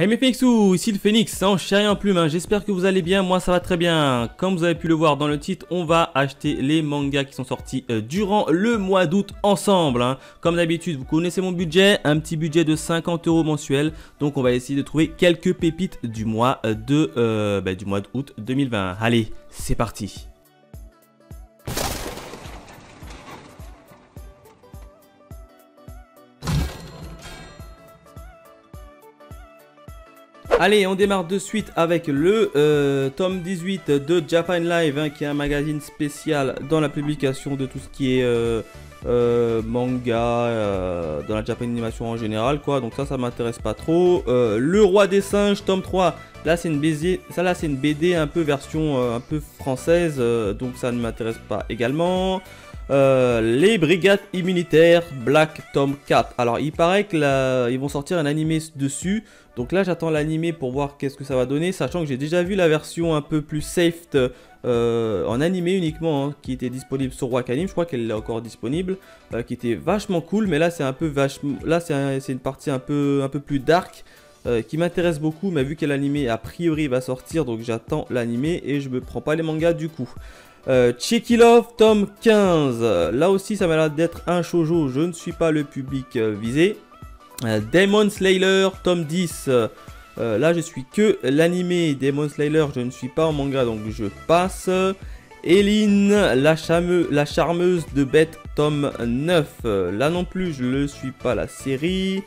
Hey mes Phoenixous, ici le Phoenix, en chair et en plume, j'espère que vous allez bien, moi ça va très bien. Comme vous avez pu le voir dans le titre, on va acheter les mangas qui sont sortis durant le mois d'août ensemble. Comme d'habitude, vous connaissez mon budget, un petit budget de 50 € mensuel. Donc on va essayer de trouver quelques pépites du mois d'août 2020. Allez, c'est parti. Allez, on démarre de suite avec le tome 18 de Japan Live, qui est un magazine spécial dans la publication de tout ce qui est manga, dans la Japan Animation en général, quoi. Donc ça m'intéresse pas trop. Le Roi des Singes, tome 3. Là, c'est une BD un peu version un peu française, donc ça ne m'intéresse pas également. Les Brigades Immunitaires, Black, tome 4. Alors, il paraît que ils vont sortir un animé dessus. Donc là, j'attends l'animé pour voir qu'est-ce que ça va donner. Sachant que j'ai déjà vu la version un peu plus safe en animé uniquement, qui était disponible sur Wakanim. Je crois qu'elle est encore disponible. Qui était vachement cool. Mais là, c'est un peu vachement. Là, c'est une partie un peu plus dark. Qui m'intéresse beaucoup. Mais vu que l'animé, a priori, va sortir. Donc j'attends l'animé et je me prends pas les mangas du coup. Checky Love, tome 15. Là aussi, ça m'a l'air d'être un shoujo. Je ne suis pas le public visé. Demon Slayer, tome 10. Là, je suis que l'animé. Demon Slayer, je ne suis pas en manga, donc je passe. Eileen, la charmeuse de bête, tome 9. Là non plus, je ne suis pas la série.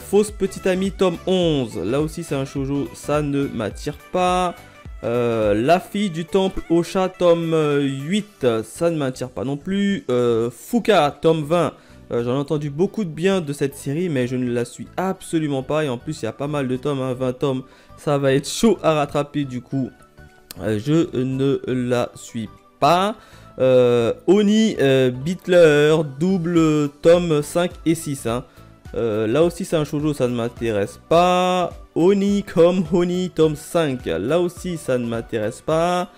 Fausse petite amie, tome 11. Là aussi, c'est un shoujo, ça ne m'attire pas. La fille du temple au chat, tome 8, ça ne m'attire pas non plus. Fuka, tome 20, j'en ai entendu beaucoup de bien de cette série, mais je ne la suis absolument pas. Et en plus, il y a pas mal de tomes, 20 tomes, ça va être chaud à rattraper du coup. Je ne la suis pas. Oni, Beatler, double tome 5 et 6. Là aussi c'est un shoujo, ça ne m'intéresse pas. Oni comme Oni, tome 5. Là aussi ça ne m'intéresse pas.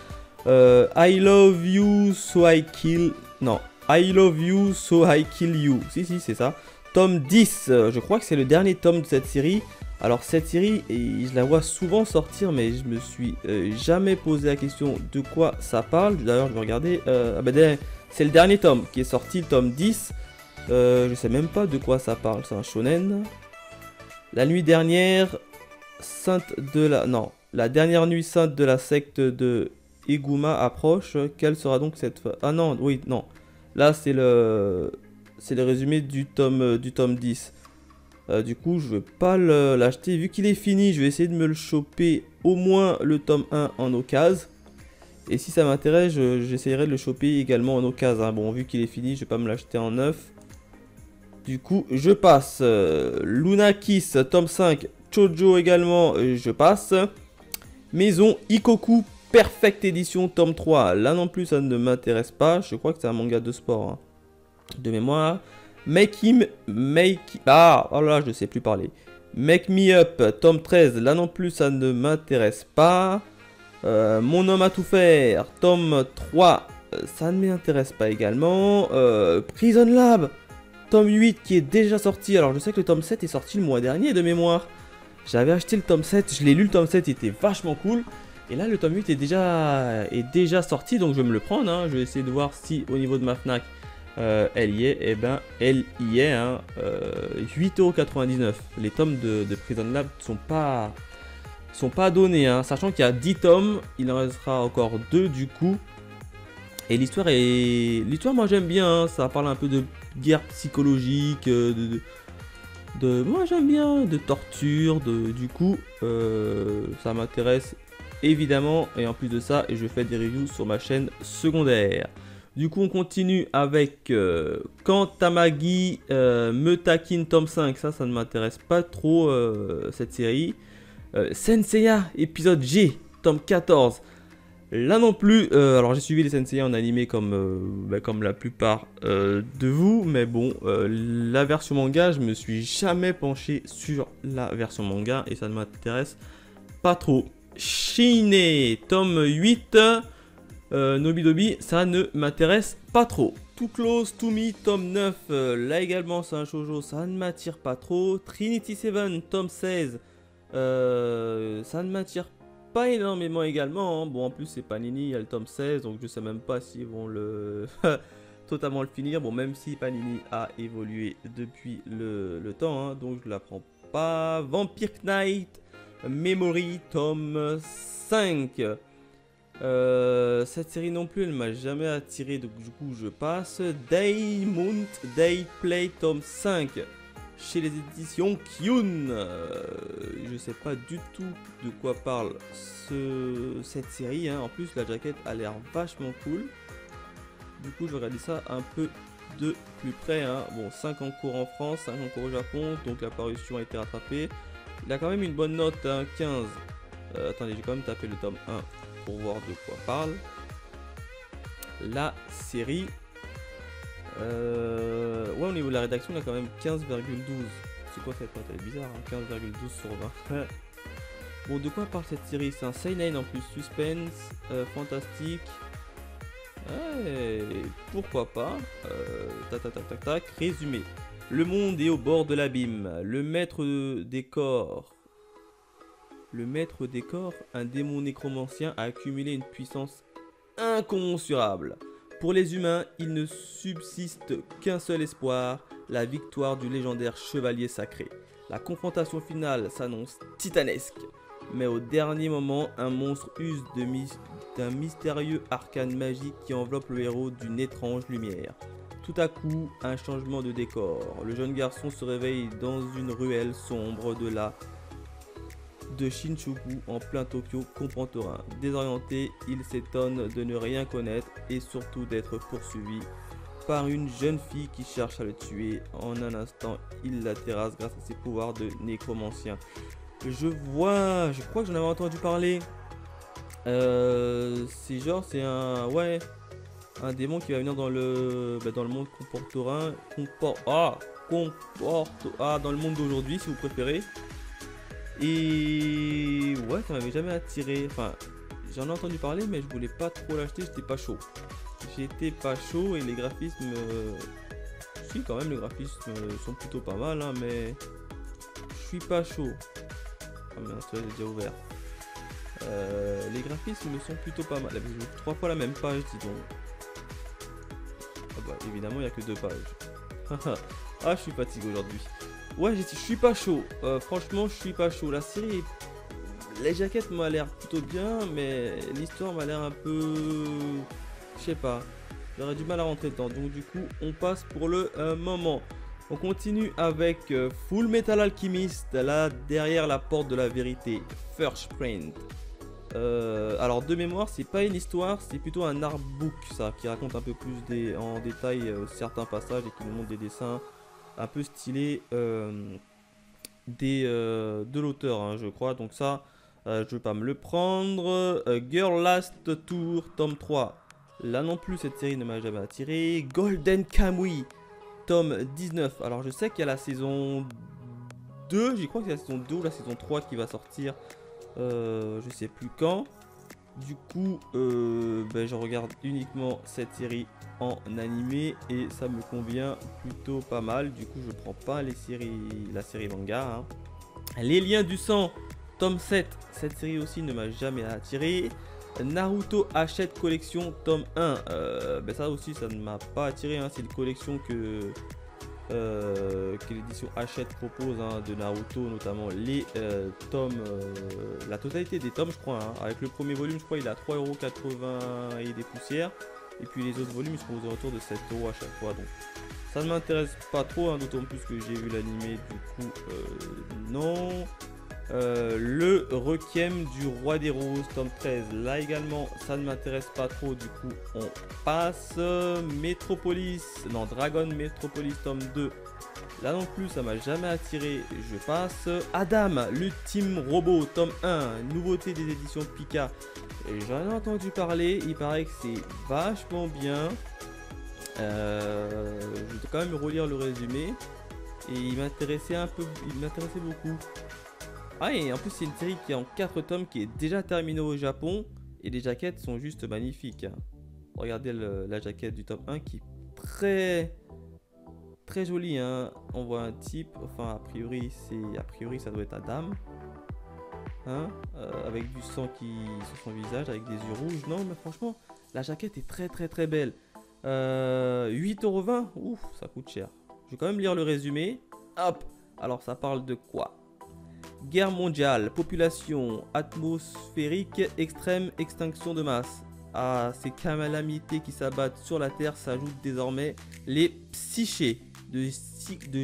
I love you so I kill... Non. I love you so I kill you. Si c'est ça. Tome 10. Je crois que c'est le dernier tome de cette série. Alors cette série, je la vois souvent sortir, mais je me suis jamais posé la question de quoi ça parle. D'ailleurs je vais regarder. C'est le dernier tome qui est sorti, le tome 10. Je sais même pas de quoi ça parle, c'est un shonen. La nuit dernière, sainte de la... Non, la dernière nuit sainte de la secte de Eguma approche. Quelle sera donc cette... Ah non, oui, non. Là, c'est le résumé du tome 10. Du coup, je vais pas l'acheter. Vu qu'il est fini, je vais essayer de me le choper au moins le tome 1 en occasion. Et si ça m'intéresse, j'essaierai de le choper également en occasion. Bon, vu qu'il est fini, je vais pas me l'acheter en neuf. Du coup, je passe. Luna Kiss, tome 5. Chojo également, je passe. Maison Ikoku, Perfect Edition, tome 3. Là non plus, ça ne m'intéresse pas. Je crois que c'est un manga de sport, de mémoire. Ah, oh là, je ne sais plus parler. Make Me Up, tome 13. Là non plus, ça ne m'intéresse pas. Mon homme à tout faire, tome 3. Ça ne m'intéresse pas également. Prison Lab, tome 8 qui est déjà sorti. Alors je sais que le tome 7 est sorti le mois dernier de mémoire. J'avais acheté le tome 7, je l'ai lu, le tome 7 était vachement cool. Et là le tome 8 est déjà sorti, donc je vais me le prendre. Je vais essayer de voir si au niveau de ma Fnac elle y est. Et ben elle y est, 8,99 €. Les tomes de Prison Lab sont pas donnés, sachant qu'il y a 10 tomes, il en restera encore 2 du coup. Et l'histoire moi j'aime bien, ça parle un peu de guerre psychologique, moi j'aime bien, de torture, du coup ça m'intéresse évidemment. Et en plus de ça, je fais des reviews sur ma chaîne secondaire. Du coup on continue avec Quand Tamagi me taquine, tome 5. Ça ne m'intéresse pas trop cette série. Senseiya épisode G, tome 14. Là non plus, alors j'ai suivi les Senseiya en animé comme la plupart de vous, mais bon, la version manga, je me suis jamais penché sur la version manga et ça ne m'intéresse pas trop. Shine, tome 8, Nobidobi, ça ne m'intéresse pas trop. Too Close to Me, tome 9, là également c'est un shoujo, ça ne m'attire pas trop. Trinity 7, tome 16. Ça ne m'attire pas énormément également, hein. Bon, en plus c'est Panini, il y a le tome 16, donc je sais même pas s'ils vont le totalement le finir. Bon, même si Panini a évolué depuis le temps, hein, donc je la prends pas. Vampire Knight Memory tome 5. Cette série non plus, elle m'a jamais attiré, donc du coup je passe. Daymount Dayplay tome 5 chez les éditions Kyun. Je sais pas du tout de quoi parle cette série, hein. En plus la jaquette a l'air vachement cool. Du coup je vais regarder ça un peu de plus près, hein. Bon, 5 en cours en France, 5 en cours au Japon, donc la parution a été rattrapée. Il a quand même une bonne note, hein, 15. Attendez, j'ai quand même tapé le tome 1 pour voir de quoi parle la série. Ouais, au niveau de la rédaction, il a quand même 15,12. C'est quoi cette note? Elle est bizarre, hein, 15,12 sur 20. Bon, de quoi parle cette série? C'est un seinen en plus, suspense, fantastique. Ouais, pourquoi pas. Tac. Résumé. Le monde est au bord de l'abîme. Le maître des corps, un démon nécromancien, a accumulé une puissance incommensurable. Pour les humains, il ne subsiste qu'un seul espoir, la victoire du légendaire chevalier sacré. La confrontation finale s'annonce titanesque, mais au dernier moment, un monstre use d'un mystérieux arcane magique qui enveloppe le héros d'une étrange lumière. Tout à coup, un changement de décor. Le jeune garçon se réveille dans une ruelle sombre de Shinjuku en plein Tokyo contemporain. Désorienté, il s'étonne de ne rien connaître et surtout d'être poursuivi par une jeune fille qui cherche à le tuer. En un instant, il la terrasse grâce à ses pouvoirs de nécromancien. Je crois que j'en avais entendu parler. C'est un démon qui va venir dans le monde contemporain, dans le monde d'aujourd'hui si vous préférez. Et ouais, ça m'avait jamais attiré. Enfin, j'en ai entendu parler, mais je voulais pas trop l'acheter, j'étais pas chaud. J'étais pas chaud et les graphismes. Si, quand même, les graphismes sont plutôt pas mal, hein, mais je suis pas chaud. Ah merde, tu vois, j'ai déjà ouvert. Les graphismes sont plutôt pas mal. J'ouvre 3 fois la même page, dis donc. Ah bah, évidemment, il n'y a que 2 pages. Ah, je suis fatigué aujourd'hui. Ouais, je suis pas chaud. Franchement, je suis pas chaud. La série, les jaquettes m'ont l'air plutôt bien, mais l'histoire m'a l'air un peu, je sais pas. J'aurais du mal à rentrer dedans. Donc du coup, on passe pour le moment. On continue avec Full Metal Alchemist, là derrière la porte de la vérité, First Print. Alors de mémoire, c'est pas une histoire, c'est plutôt un artbook, ça, qui raconte un peu plus en détail certains passages et qui nous montre des dessins un peu stylés de l'auteur, hein, je crois. Donc ça, je vais pas me le prendre. Girl Last Tour, tome 3. Là non plus, cette série ne m'a jamais attiré. Golden Kamuy, tome 19. Alors je sais qu'il y a la saison 2, je crois que c'est la saison 2 ou la saison 3 qui va sortir. Je sais plus quand. Du coup, je regarde uniquement cette série en animé et ça me convient plutôt pas mal. Du coup, je prends pas la série manga, hein. Les liens du sang, tome 7. Cette série aussi ne m'a jamais attiré. Naruto Hachette collection, tome 1. Ça aussi, ça ne m'a pas attiré, hein. C'est une collection que l'édition Hachette propose, hein, de Naruto, notamment les tomes, la totalité des tomes, je crois, hein. Avec le premier volume, je crois, il est à 3,80€ et des poussières. Et puis les autres volumes, ils seront aux alentours de 7€ à chaque fois. Donc ça ne m'intéresse pas trop, hein, d'autant plus que j'ai vu l'animé, du coup, non. Le Requiem du Roi des Roses, tome 13. Là également, ça ne m'intéresse pas trop, du coup, on passe. Dragon Metropolis, tome 2. Là non plus, ça m'a jamais attiré, je passe. Adam, l'ultime robot, tome 1. Nouveauté des éditions Pika. J'en ai entendu parler, il paraît que c'est vachement bien. Je vais quand même relire le résumé. Et il m'intéressait beaucoup. Ah, et en plus c'est une série qui est en 4 tomes, qui est déjà terminée au Japon. Et les jaquettes sont juste magnifiques, hein. Regardez la jaquette du tome 1 qui est très jolie, hein. On voit un type, enfin a priori ça doit être Adam. hein, avec du sang qui sur son visage, avec des yeux rouges. Non, mais franchement, la jaquette est très belle. 8,20 €, ouf, ça coûte cher. Je vais quand même lire le résumé. Hop, alors ça parle de quoi? Guerre mondiale, population atmosphérique extrême, extinction de masse. À ces calamités qui s'abattent sur la Terre s'ajoutent désormais les psychés, de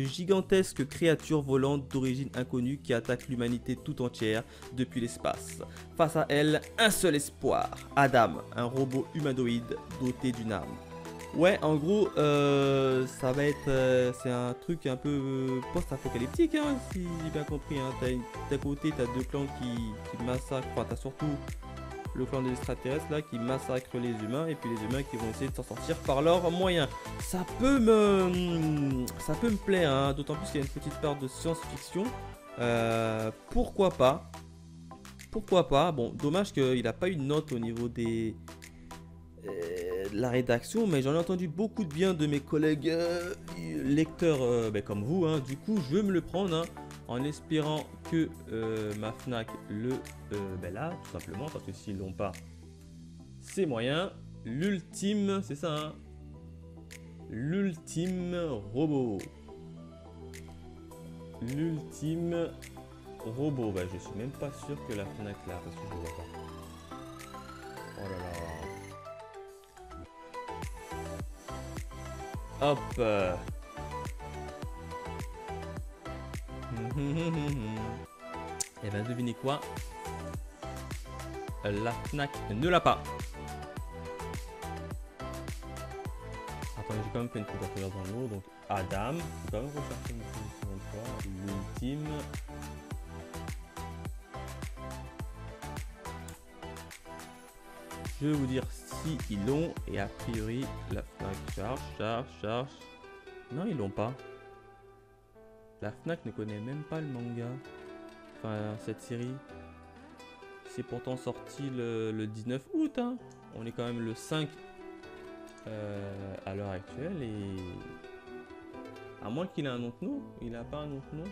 gigantesques créatures volantes d'origine inconnue qui attaquent l'humanité tout entière depuis l'espace. Face à elles, un seul espoir, Adam, un robot humanoïde doté d'une arme. Ouais, en gros, ça va être, c'est un truc un peu post-apocalyptique, hein, si j'ai bien compris. Hein. D'un côté, t'as deux clans qui massacrent, enfin, t'as surtout le clan des extraterrestres là qui massacre les humains, et puis les humains qui vont essayer de s'en sortir par leurs moyens. Ça peut me plaire, hein, d'autant plus qu'il y a une petite part de science-fiction. Pourquoi pas? Pourquoi pas? Bon, dommage qu'il n'a pas eu de note au niveau de la rédaction, mais j'en ai entendu beaucoup de bien de mes collègues lecteurs comme vous, hein. Du coup, je vais me le prendre, hein, en espérant que ma Fnac là, tout simplement, parce que s'ils l'ont pas, c'est moyen. L'ultime, c'est ça, hein, l'ultime robot. L'ultime robot. Bah, je suis même pas sûr que la Fnac là, parce que je vois pas. Oh là là. Hop. Et ben devinez quoi? La Fnac ne l'a pas. Attendez, j'ai quand même fait une couverture dans l'eau. Donc Adam, je vais quand même rechercher une seconde fois. L'ultime. Je vais vous dire si ils l'ont, et a priori la Fnac charge. Non, ils l'ont pas. La Fnac ne connaît même pas le manga. Enfin, cette série. C'est pourtant sorti le 19 août. Hein. On est quand même le 5 à l'heure actuelle. Et à moins qu'il ait un autre nom. Il n'a pas un autre nom.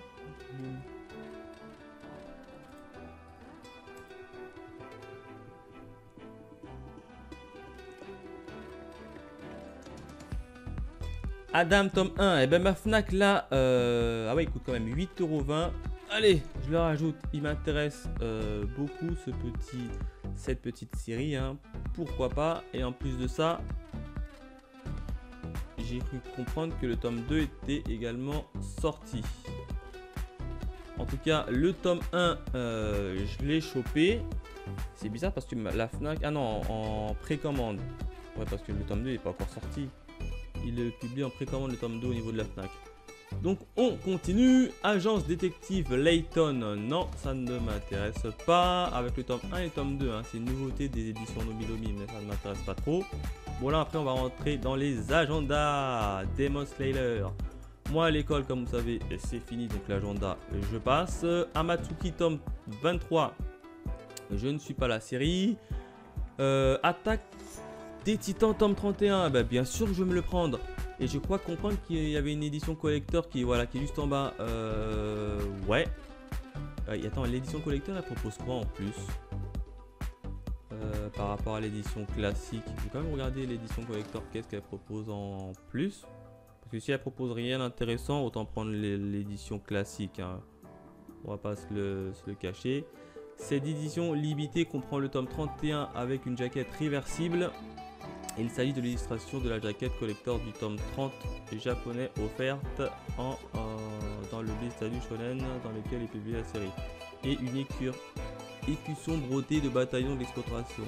Adam tome 1, et ben ma Fnac là, ah ouais, il coûte quand même 8,20 €. Allez, je le rajoute, il m'intéresse beaucoup cette petite série, hein. Pourquoi pas. Et en plus de ça, j'ai cru comprendre que le tome 2 était également sorti. En tout cas, le tome 1, je l'ai chopé. C'est bizarre parce que la Fnac, ah non, en précommande. Ouais, parce que le tome 2 n'est pas encore sorti. Il est publié en précommande le tome 2 au niveau de la Fnac. Donc on continue. Agence détective Layton. Non, ça ne m'intéresse pas. Avec le tome 1 et le tome 2. Hein. C'est une nouveauté des éditions Nobilomi, mais ça ne m'intéresse pas trop. Bon là, après on va rentrer dans les agendas. Demon Slayer. Moi à l'école, comme vous savez, c'est fini. Donc l'agenda, je passe. Amatsuki tome 23. Je ne suis pas la série. Attaque des Titans tome 31, bah bien sûr que je vais me le prendre. Et je crois comprendre qu'il y avait une édition collector qui, voilà, qui est juste en bas. Ouais. Attends, l'édition collector elle propose quoi en plus par rapport à l'édition classique? Je vais quand même regarder l'édition collector, qu'est-ce qu'elle propose en plus. Parce que si elle propose rien d'intéressant, autant prendre l'édition classique, hein. On va pas se le cacher. Cette édition limitée comprend le tome 31 avec une jaquette réversible. Il s'agit de l'illustration de la jaquette collector du tome 30 japonais offerte dans le liste du shonen dans lequel est publiée la série. Et une écusson brodée de bataillon d'exploration.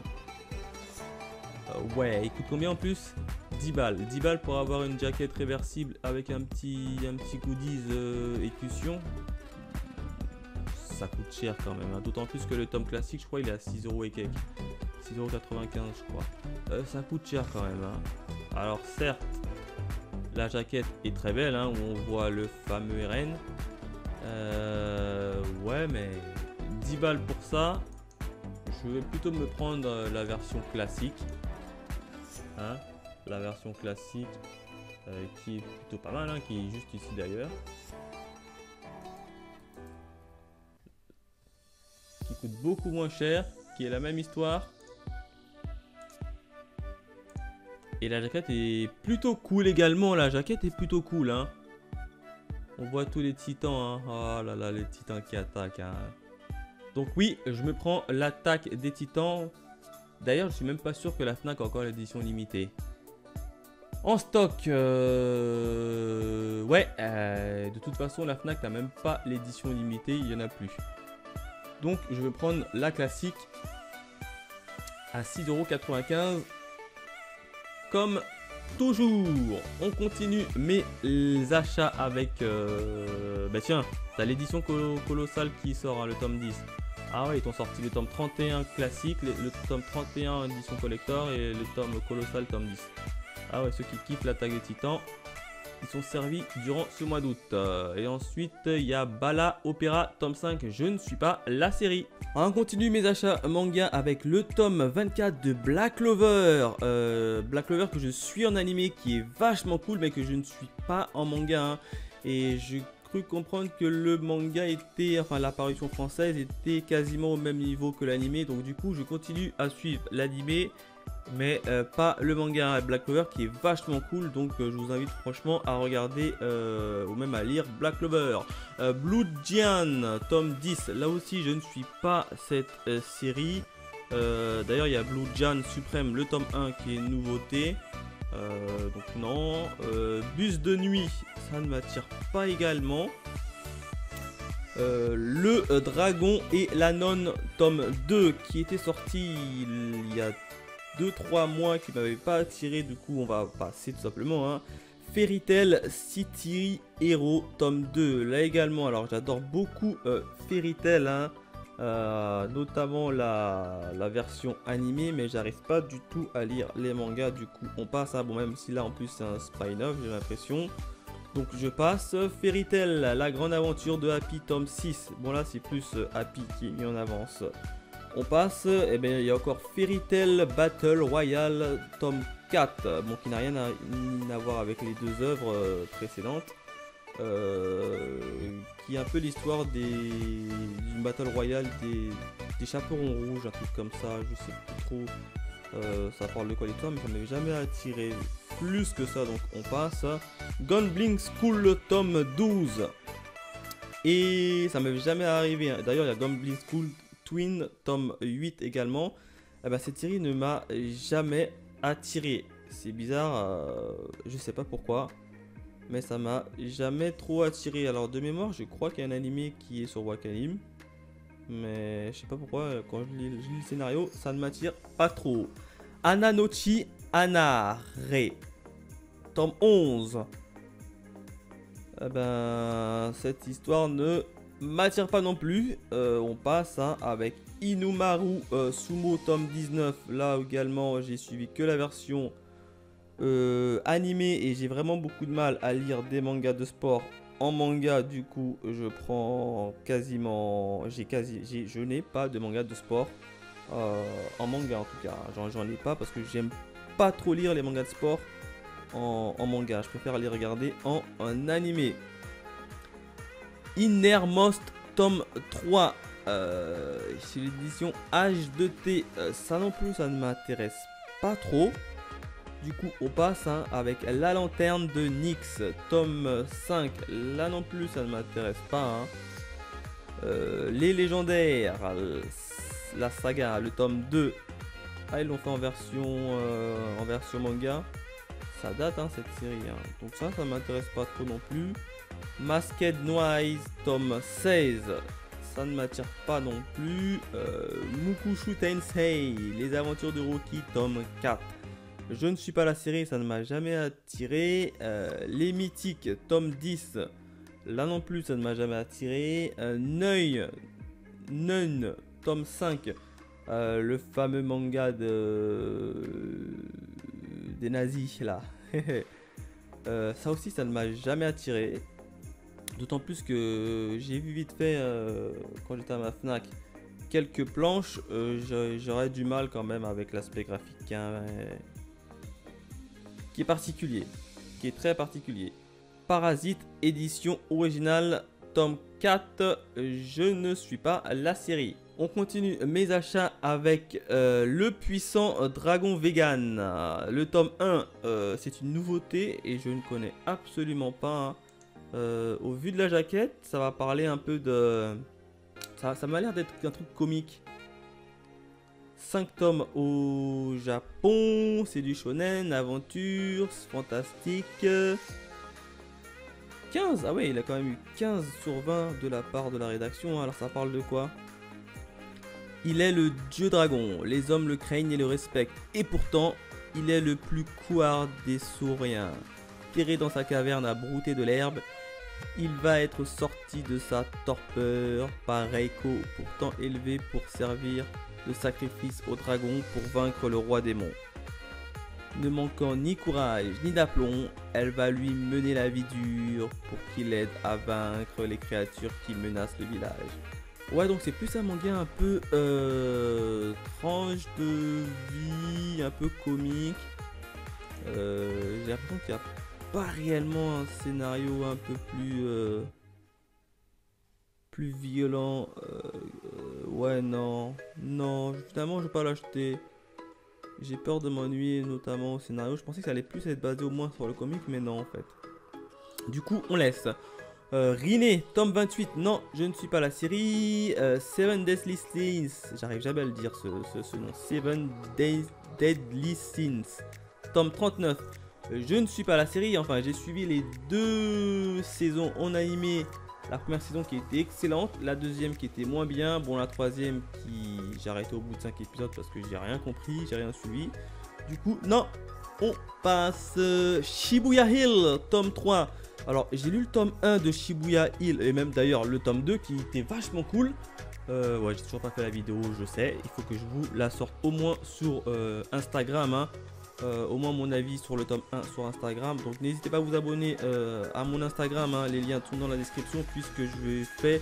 Ouais, il coûte combien en plus? 10 balles. 10 balles pour avoir une jaquette réversible avec un petit goodies écusson. Ça coûte cher quand même, hein. D'autant plus que le tome classique, je crois, il est à 6 € et quelques. 6,95 € je crois. Ça coûte cher quand même, hein. Alors certes, la jaquette est très belle, hein, où on voit le fameux RN. Ouais, mais 10 balles pour ça. Je vais plutôt me prendre la version classique, hein, la version classique qui est plutôt pas mal, hein, qui est juste ici d'ailleurs. Qui coûte beaucoup moins cher, qui est la même histoire. Et la jaquette est plutôt cool également, la jaquette est plutôt cool, hein. On voit tous les titans, hein. Oh là là, les titans qui attaquent, hein. Donc oui, je me prends l'attaque des titans. D'ailleurs, je suis même pas sûr que la Fnac a encore l'édition limitée. En stock, ouais, de toute façon, la Fnac n'a même pas l'édition limitée, il n'y en a plus. Donc, je vais prendre la classique à 6,95 €. Comme toujours, on continue mes achats avec... bah tiens, t'as l'édition colossale qui sort, hein, le tome 10. Ah ouais, ils t'ont sorti le tome 31 classique, le tome 31 édition collector et le tome colossal tome 10. Ah ouais, ceux qui kiffent l'attaque des titans, ils sont servis durant ce mois d'août. Et ensuite, il y a Bala Opera tome 5, je ne suis pas la série. On continue mes achats manga avec le tome 24 de Black Clover. Black Clover que je suis en animé, qui est vachement cool, mais que je ne suis pas en manga, hein. Et je cru comprendre que le manga était, enfin la parution française était quasiment au même niveau que l'animé. Donc du coup, je continue à suivre l'animé, mais pas le manga. Black Clover qui est vachement cool, donc je vous invite franchement à regarder ou même à lire Black Clover. Blue Giant tome 10, là aussi je ne suis pas cette série. D'ailleurs il y a Blue Giant Supreme, le tome 1 qui est une nouveauté. Donc non. Bus de nuit, ça ne m'attire pas également. Le Dragon et la Nonne tome 2 qui était sorti il y a 2-3 mois, qui m'avait pas attiré, du coup on va passer tout simplement, hein. Fairy Tail City Hero tome 2, là également, alors j'adore beaucoup Fairy Tail, hein. Notamment la version animée, mais j'arrive pas du tout à lire les mangas, du coup on passe, hein. Bon, même si là en plus c'est un spin-off, j'ai l'impression. Donc je passe. Fairy Tail, la grande aventure de Happy tome 6. Bon là c'est plus Happy qui est mis en avance. On passe, et bien il y a encore Fairy Tail Battle Royale tome 4. Bon, qui n'a rien à voir avec les deux œuvres précédentes. Qui est un peu l'histoire d'une Battle Royale des chaperons rouges, un truc comme ça, je sais plus trop. Ça parle de quoi l'histoire, mais ça m'avait jamais attiré plus que ça, donc on passe. Gunbling School tome 12. Et ça m'avait jamais arrivé, hein. D'ailleurs il y a Gunbling School Twin tome 8 également. Eh ben, cette série ne m'a jamais attiré. C'est bizarre, je sais pas pourquoi, mais ça m'a jamais trop attiré. Alors de mémoire, je crois qu'il y a un animé qui est sur Wakanim, mais je sais pas pourquoi, quand je lis le scénario, ça ne m'attire pas trop. Ananochi Anare tome 11. Eh ben, cette histoire ne m'attire pas non plus. On passe, hein, avec Inumaru Sumo tome 19. Là également j'ai suivi que la version animée, et j'ai vraiment beaucoup de mal à lire des mangas de sport en manga. Du coup je prends quasiment, je n'ai pas de manga de sport en manga, en tout cas j'en ai pas, parce que j'aime pas trop lire les mangas de sport en manga. Je préfère les regarder en animé. Innermost tome 3, c'est l'édition H2T. Ça non plus, ça ne m'intéresse pas trop. Du coup on passe, hein, avec La Lanterne de Nyx tome 5. Là non plus ça ne m'intéresse pas, hein. Les légendaires, la saga, le tome 2. Ah, ils l'ont fait en version manga. Ça date, hein, cette série, hein. Donc ça m'intéresse pas trop non plus. Masked Noise tome 16, ça ne m'attire pas non plus. Mukushu Tensei, les aventures de Rocky tome 4. Je ne suis pas la série, ça ne m'a jamais attiré. Les mythiques tome 10, là non plus ça ne m'a jamais attiré. Nun tome 5, le fameux manga des nazis là. Ça aussi ça ne m'a jamais attiré. D'autant plus que j'ai vu vite fait, quand j'étais à ma Fnac, quelques planches. J'aurais du mal quand même avec l'aspect graphique, hein, qui est particulier, qui est très particulier. Parasite édition originale tome 4, je ne suis pas la série. On continue mes achats avec le puissant dragon vegan. Le tome 1, c'est une nouveauté et je ne connais absolument pas. Au vu de la jaquette, ça va parler un peu de... Ça m'a l'air d'être un truc comique. 5 tomes au Japon, c'est du shonen, aventure, fantastique. 15, ah ouais, il a quand même eu 15 sur 20 de la part de la rédaction. Alors ça parle de quoi? Il est le dieu dragon, les hommes le craignent et le respectent. Et pourtant, il est le plus couard des sauriens. Terré dans sa caverne à brouter de l'herbe, il va être sorti de sa torpeur par Reiko, pourtant élevé pour servir de sacrifice au dragon pour vaincre le roi démon. Ne manquant ni courage ni d'aplomb, elle va lui mener la vie dure pour qu'il aide à vaincre les créatures qui menacent le village. Ouais, donc c'est plus un manga un peu tranche de vie, un peu comique. J'ai l'impression qu'il n'y a pas réellement un scénario un peu plus violent. Ouais, non, finalement je vais pas l'acheter. J'ai peur de m'ennuyer, notamment au scénario. Je pensais que ça allait plus être basé au moins sur le comic, mais non en fait. Du coup, on laisse. Rinne, tome 28, non, je ne suis pas la série. Seven Deadly Sins, j'arrive jamais à le dire ce nom. Seven Deadly Sins, tome 39, je ne suis pas la série. Enfin, j'ai suivi les 2 saisons en animé. La première saison qui était excellente, la deuxième qui était moins bien. Bon, la troisième qui... j'ai arrêté au bout de 5 épisodes parce que j'ai rien compris, j'ai rien suivi. Du coup, non, on passe. Shibuya Hill, tome 3. Alors, j'ai lu le tome 1 de Shibuya Hill et même d'ailleurs le tome 2 qui était vachement cool. Ouais, j'ai toujours pas fait la vidéo, je sais. Il faut que je vous la sorte au moins sur Instagram. Hein. Au moins mon avis sur le tome 1 sur Instagram. Donc, n'hésitez pas à vous abonner à mon Instagram. Hein. Les liens sont dans la description puisque je fais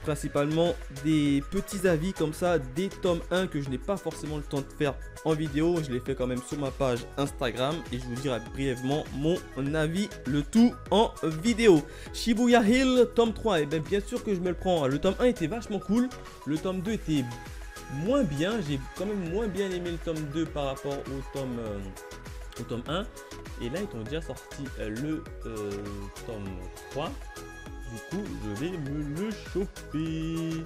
principalement des petits avis comme ça des tomes 1 que je n'ai pas forcément le temps de faire en vidéo. Je les fais quand même sur ma page Instagram et je vous dirai brièvement mon avis, le tout en vidéo. Shibuya Hill tome 3, et bien sûr que je me le prends. Le tome 1 était vachement cool, le tome 2 était moins bien, j'ai quand même moins bien aimé le tome 2 par rapport au tome 1. Et là ils ont déjà sorti le tome 3. Du coup, je vais me le choper.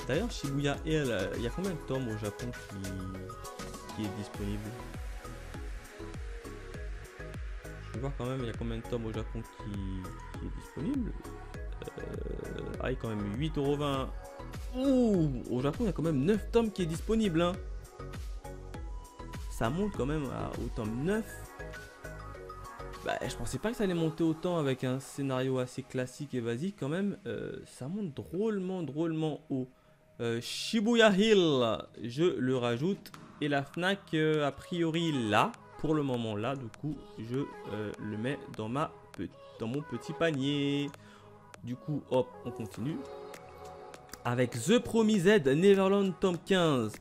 D'ailleurs, Shibuya Hill, il y a combien de tomes au Japon qui est disponible? Je vais voir quand même, il y a combien de tomes au Japon qui est disponible. Ah, il y a quand même 8,20 €. Ouh, au Japon, il y a quand même 9 tomes qui est disponible. Hein. Ça monte quand même au tome 9. Bah, je pensais pas que ça allait monter autant avec un scénario assez classique et basique quand même. Ça monte drôlement haut. Shibuya Hill, je le rajoute. Et la Fnac, a priori là, pour le moment là, du coup, je le mets dans mon petit panier. Du coup, hop, on continue. Avec The Promised Neverland tome 15.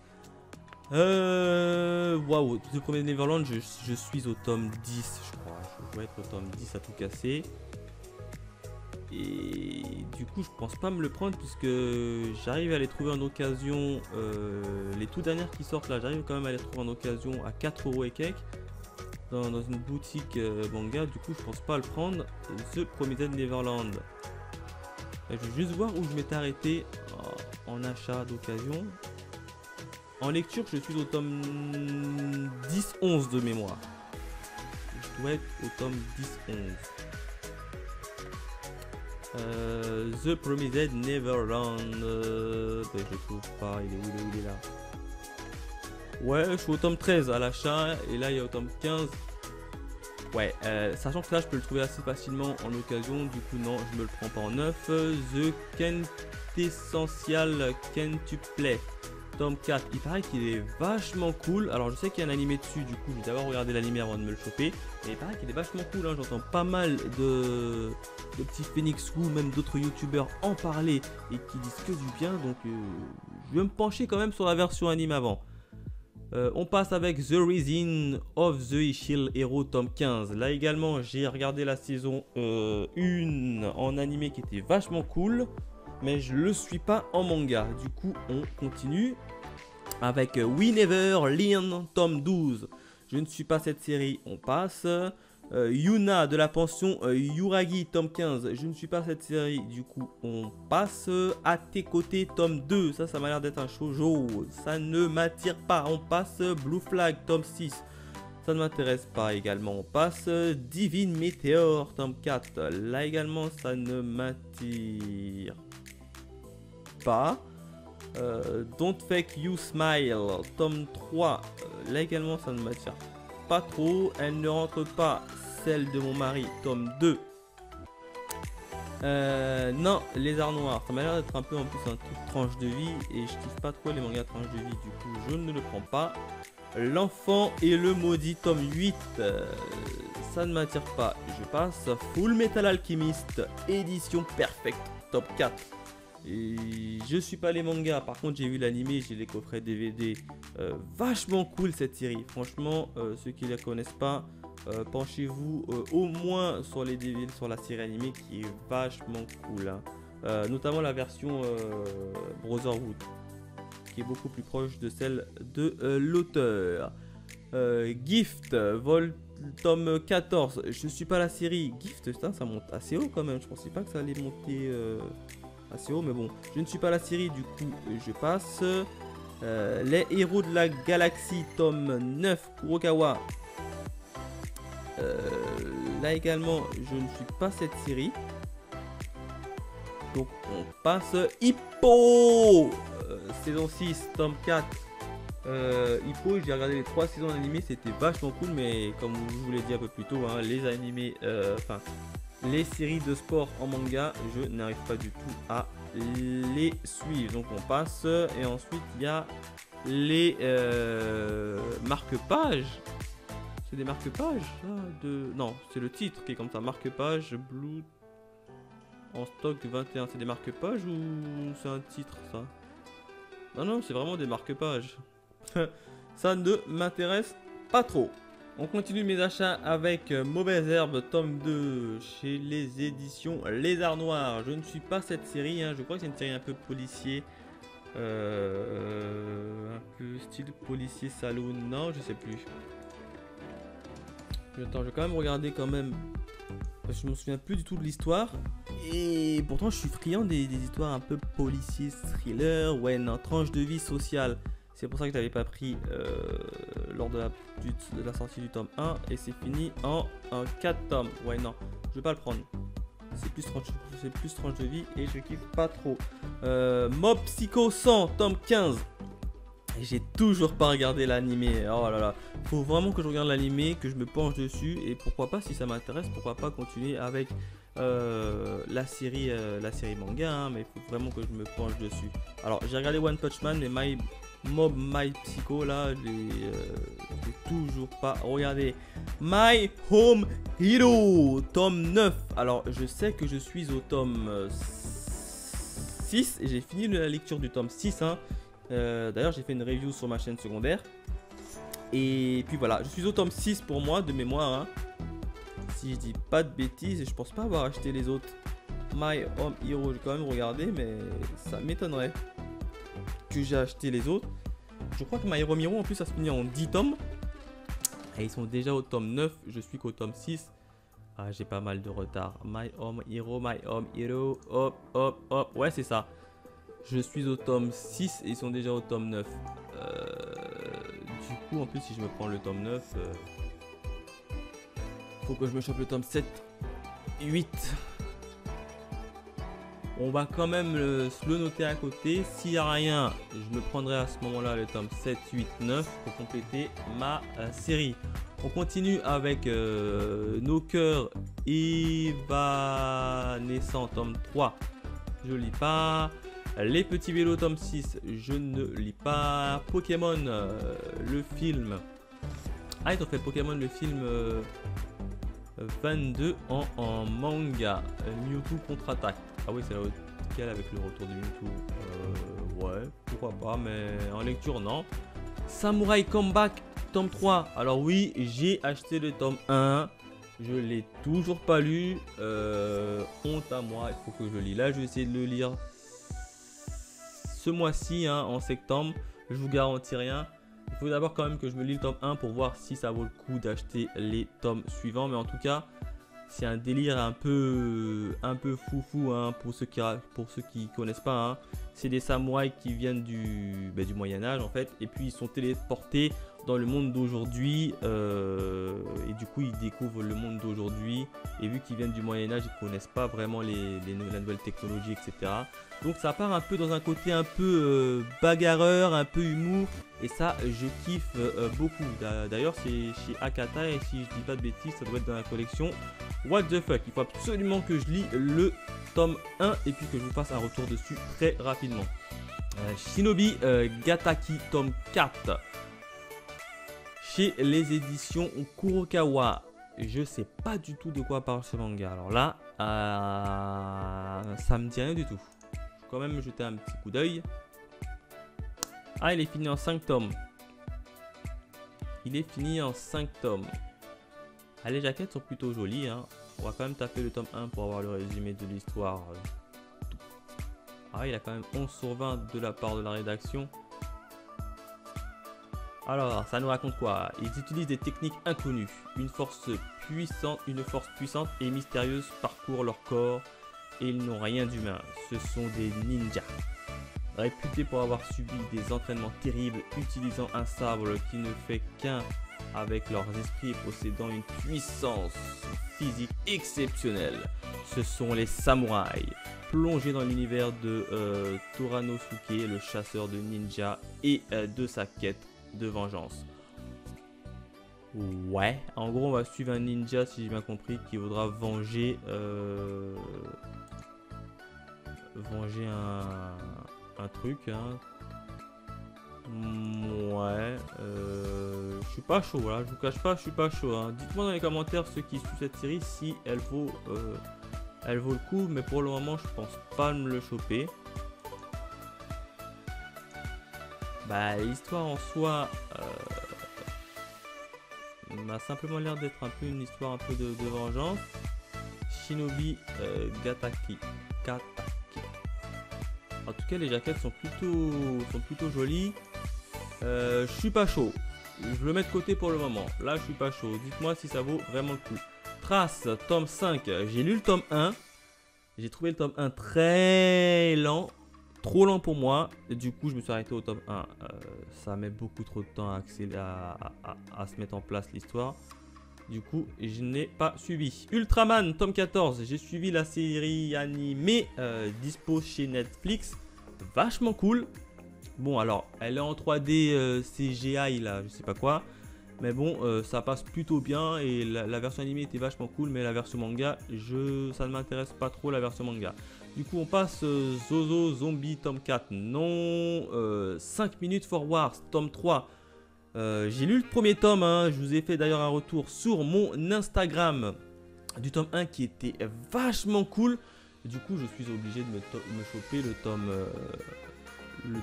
Waouh, The Promised Neverland, je suis au tome 10, je crois. Je dois être au tome 10 à tout casser. Et du coup, je pense pas me le prendre puisque j'arrive à les trouver en occasion. Les tout dernières qui sortent là, j'arrive quand même à les trouver en occasion à 4 € et quelques dans une boutique manga. Du coup, je pense pas le prendre. The Promised Neverland. Je vais juste voir où je m'étais arrêté en achat d'occasion. En lecture, je suis au tome 10-11 de mémoire. Je dois être au tome 10-11. The Promised Neverland. Je trouve pas. Il est où, il est là. Ouais, je suis au tome 13 à l'achat. Et là, il y a au tome 15. Ouais, sachant que là, je peux le trouver assez facilement en occasion. Du coup, non, je me le prends pas en neuf. The Quintessential Quintuple. Tome 4, il paraît qu'il est vachement cool. Alors je sais qu'il y a un animé dessus, du coup je vais d'abord regarder l'animé avant de me le choper. Mais il paraît qu'il est vachement cool, hein. J'entends pas mal de petits Phoenix ou même d'autres youtubeurs en parler et qui disent que du bien. Donc je vais me pencher quand même sur la version anime avant. On passe avec The Reason of the Shield Hero tome 15. Là également j'ai regardé la saison 1 en animé qui était vachement cool. mais je le suis pas en manga. Du coup, on continue avec We Never Learn, tome 12. Je ne suis pas cette série, on passe. Yuna de la pension Yuragi, tome 15. Je ne suis pas cette série, du coup, on passe. À tes côtés, tome 2. Ça m'a l'air d'être un shoujo. Ça ne m'attire pas, on passe. Blue Flag, tome 6. Ça ne m'intéresse pas également, on passe. Divine Meteor, tome 4. Là également, ça ne m'attire pas. Don't Fake You Smile, tome 3. Là également, ça ne m'attire pas trop. Elle ne rentre pas, celle de mon mari, tome 2. Non, Les Arts Noirs, ça m'a l'air d'être un peu en plus un truc tranche de vie. Et je kiffe pas trop les mangas tranche de vie, du coup, je ne le prends pas. L'enfant et le maudit, tome 8. Ça ne m'attire pas, je passe. Full Metal Alchemist, édition perfecte, top 4. Et je suis pas les mangas, par contre j'ai vu l'animé, j'ai les coffrets DVD. Vachement cool cette série, franchement, ceux qui la connaissent pas, penchez-vous au moins sur les DVD, sur la série animée qui est vachement cool, hein. Notamment la version Brotherhood, qui est beaucoup plus proche de celle de l'auteur. Gift, tome 14, je suis pas la série. Gift, putain, ça monte assez haut quand même, je pensais pas que ça allait monter assez haut, mais bon, je ne suis pas la série, du coup je passe. Les héros de la galaxie, tome 9, Kurokawa. Là également, je ne suis pas cette série, donc on passe. Hippo, saison 6, tome 4. Hippo, j'ai regardé les 3 saisons animées, c'était vachement cool, mais comme je vous l'ai dit un peu plus tôt, hein, les animés, enfin les séries de sport en manga, je n'arrive pas du tout à les suivre, donc on passe. Et ensuite il y a les marque-pages. C'est des marque-pages de... Non, c'est le titre qui est comme ça, marque-page Blue en stock 21. C'est des marque-pages ou c'est un titre ça? Non, c'est vraiment des marque-pages. Ça ne m'intéresse pas trop. On continue mes achats avec Mauvaise Herbe, tome 2, chez les éditions Les Arts Noirs. Je ne suis pas cette série, hein. Je crois que c'est une série un peu policier. Un peu style policier saloon, non, je sais plus. Attends, je vais quand même regarder quand même, parce que je me souviens plus du tout de l'histoire. Et pourtant je suis friand des histoires un peu policier, thriller, ouais, non, tranche de vie sociale. C'est pour ça que je l'avais pas pris lors de la sortie du tome 1. Et c'est fini en 4 tomes. Ouais, non, je vais pas le prendre. C'est plus tranche de vie et je kiffe pas trop. Mob Psycho 100, tome 15. Et j'ai toujours pas regardé l'animé. Oh là là. Faut vraiment que je regarde l'animé, que je me penche dessus. Et pourquoi pas, si ça m'intéresse, pourquoi pas continuer avec la série manga. Hein, mais il faut vraiment que je me penche dessus. Alors, j'ai regardé One Punch Man, mais My Psycho, là, j'ai toujours pas regardé. My Home Hero, tome 9. Alors, je sais que je suis au tome 6 et j'ai fini la lecture du tome 6. Hein. D'ailleurs, j'ai fait une review sur ma chaîne secondaire. Et puis voilà, je suis au tome 6 pour moi, de mémoire. Hein. Si je dis pas de bêtises, et je pense pas avoir acheté les autres. My Home Hero, j'ai quand même regardé, mais ça m'étonnerait que j'ai acheté les autres. Je crois que My Hero Miro en plus ça se finit en 10 tomes. Et ils sont déjà au tome 9, je suis qu'au tome 6. Ah, j'ai pas mal de retard. My Home Hero, hop, hop, hop. Ouais, c'est ça. Je suis au tome 6 et ils sont déjà au tome 9. Du coup, en plus, si je me prends le tome 9, faut que je me chope le tome 7, 8. On va quand même le noter à côté. S'il n'y a rien, je me prendrai à ce moment-là le tome 7, 8, 9 pour compléter ma série. On continue avec Nos cœurs évanescents, tome 3. Je lis pas. Les petits vélos, tome 6. Je ne lis pas. Pokémon, le film. Ah, ils ont fait Pokémon, le film 22 en manga. Mewtwo contre-attaque. Ah oui, c'est lequel avec le retour de Mewtwo. Ouais, pourquoi pas, mais en lecture, non. Samurai Comeback, tome 3. Alors oui, j'ai acheté le tome 1. Je l'ai toujours pas lu. Honte à moi, il faut que je lis. Là, je vais essayer de le lire ce mois-ci, hein, en septembre. Je vous garantis rien. Il faut d'abord quand même que je me lis le tome 1 pour voir si ça vaut le coup d'acheter les tomes suivants. Mais en tout cas, c'est un délire un peu foufou, hein, pour ceux qui connaissent pas. Hein. C'est des samouraïs qui viennent du Moyen-Âge en fait. Et puis ils sont téléportés dans le monde d'aujourd'hui. Et du coup, ils découvrent le monde d'aujourd'hui. Et vu qu'ils viennent du Moyen-Âge, ils connaissent pas vraiment la nouvelle technologie, etc. Donc ça part un peu dans un côté un peu bagarreur, un peu humour. Et ça, je kiffe beaucoup. D'ailleurs, c'est chez Akata. Et si je dis pas de bêtises, ça doit être dans la collection What the fuck. Il faut absolument que je lis le tome 1 et puis que je vous fasse un retour dessus très rapidement. Shinobi Gataki tome 4. Chez les éditions Kurokawa. Je sais pas du tout de quoi parle ce manga. Alors là, ça me dit rien du tout. Je vais quand même jeter un petit coup d'œil. Ah, il est fini en 5 tomes. Il est fini en 5 tomes. Ah, les jaquettes sont plutôt jolies. Hein. On va quand même taper le tome 1 pour avoir le résumé de l'histoire. Ah, il a quand même 11 sur 20 de la part de la rédaction. Alors, ça nous raconte quoi? Ils utilisent des techniques inconnues. Une force puissante et mystérieuse parcourt leur corps et ils n'ont rien d'humain. Ce sont des ninjas. Réputés pour avoir subi des entraînements terribles utilisant un sabre qui ne fait qu'un avec leurs esprits et possédant une puissance physique exceptionnelle. Ce sont les samouraïs. Plongés dans l'univers de Toranosuke, le chasseur de ninjas et de sa quête de vengeance. Ouais, en gros on va suivre un ninja, si j'ai bien compris, qui voudra venger un truc, hein. Ouais, je suis pas chaud, voilà, je vous cache pas, je suis pas chaud, hein. Dites-moi dans les commentaires ceux qui suivent cette série si elle vaut le coup, mais pour le moment je pense pas me le choper. Bah, l'histoire en soi m'a simplement l'air d'être un peu une histoire un peu de vengeance. Shinobi Gataki. En tout cas, les jaquettes sont plutôt jolies. Je suis pas chaud. Je le mets de côté pour le moment. Là, je suis pas chaud. Dites-moi si ça vaut vraiment le coup. Trace, tome 5. J'ai lu le tome 1. J'ai trouvé le tome 1 très lent. Trop lent pour moi. Et du coup, je me suis arrêté au tome 1. Ça met beaucoup trop de temps à se mettre en place l'histoire. Du coup, je n'ai pas suivi. Ultraman, tome 14. J'ai suivi la série animée dispo chez Netflix. Vachement cool. Bon, alors, elle est en 3D CGI, là, je sais pas quoi. Mais bon, ça passe plutôt bien. Et la version animée était vachement cool. Mais la version manga, ça ne m'intéresse pas trop, la version manga. Du coup, on passe Zozo Zombie, tome 4. Non. 5 minutes for Wars, tome 3. J'ai lu le premier tome, hein. Je vous ai fait d'ailleurs un retour sur mon Instagram du tome 1 qui était vachement cool. Du coup, je suis obligé de me choper le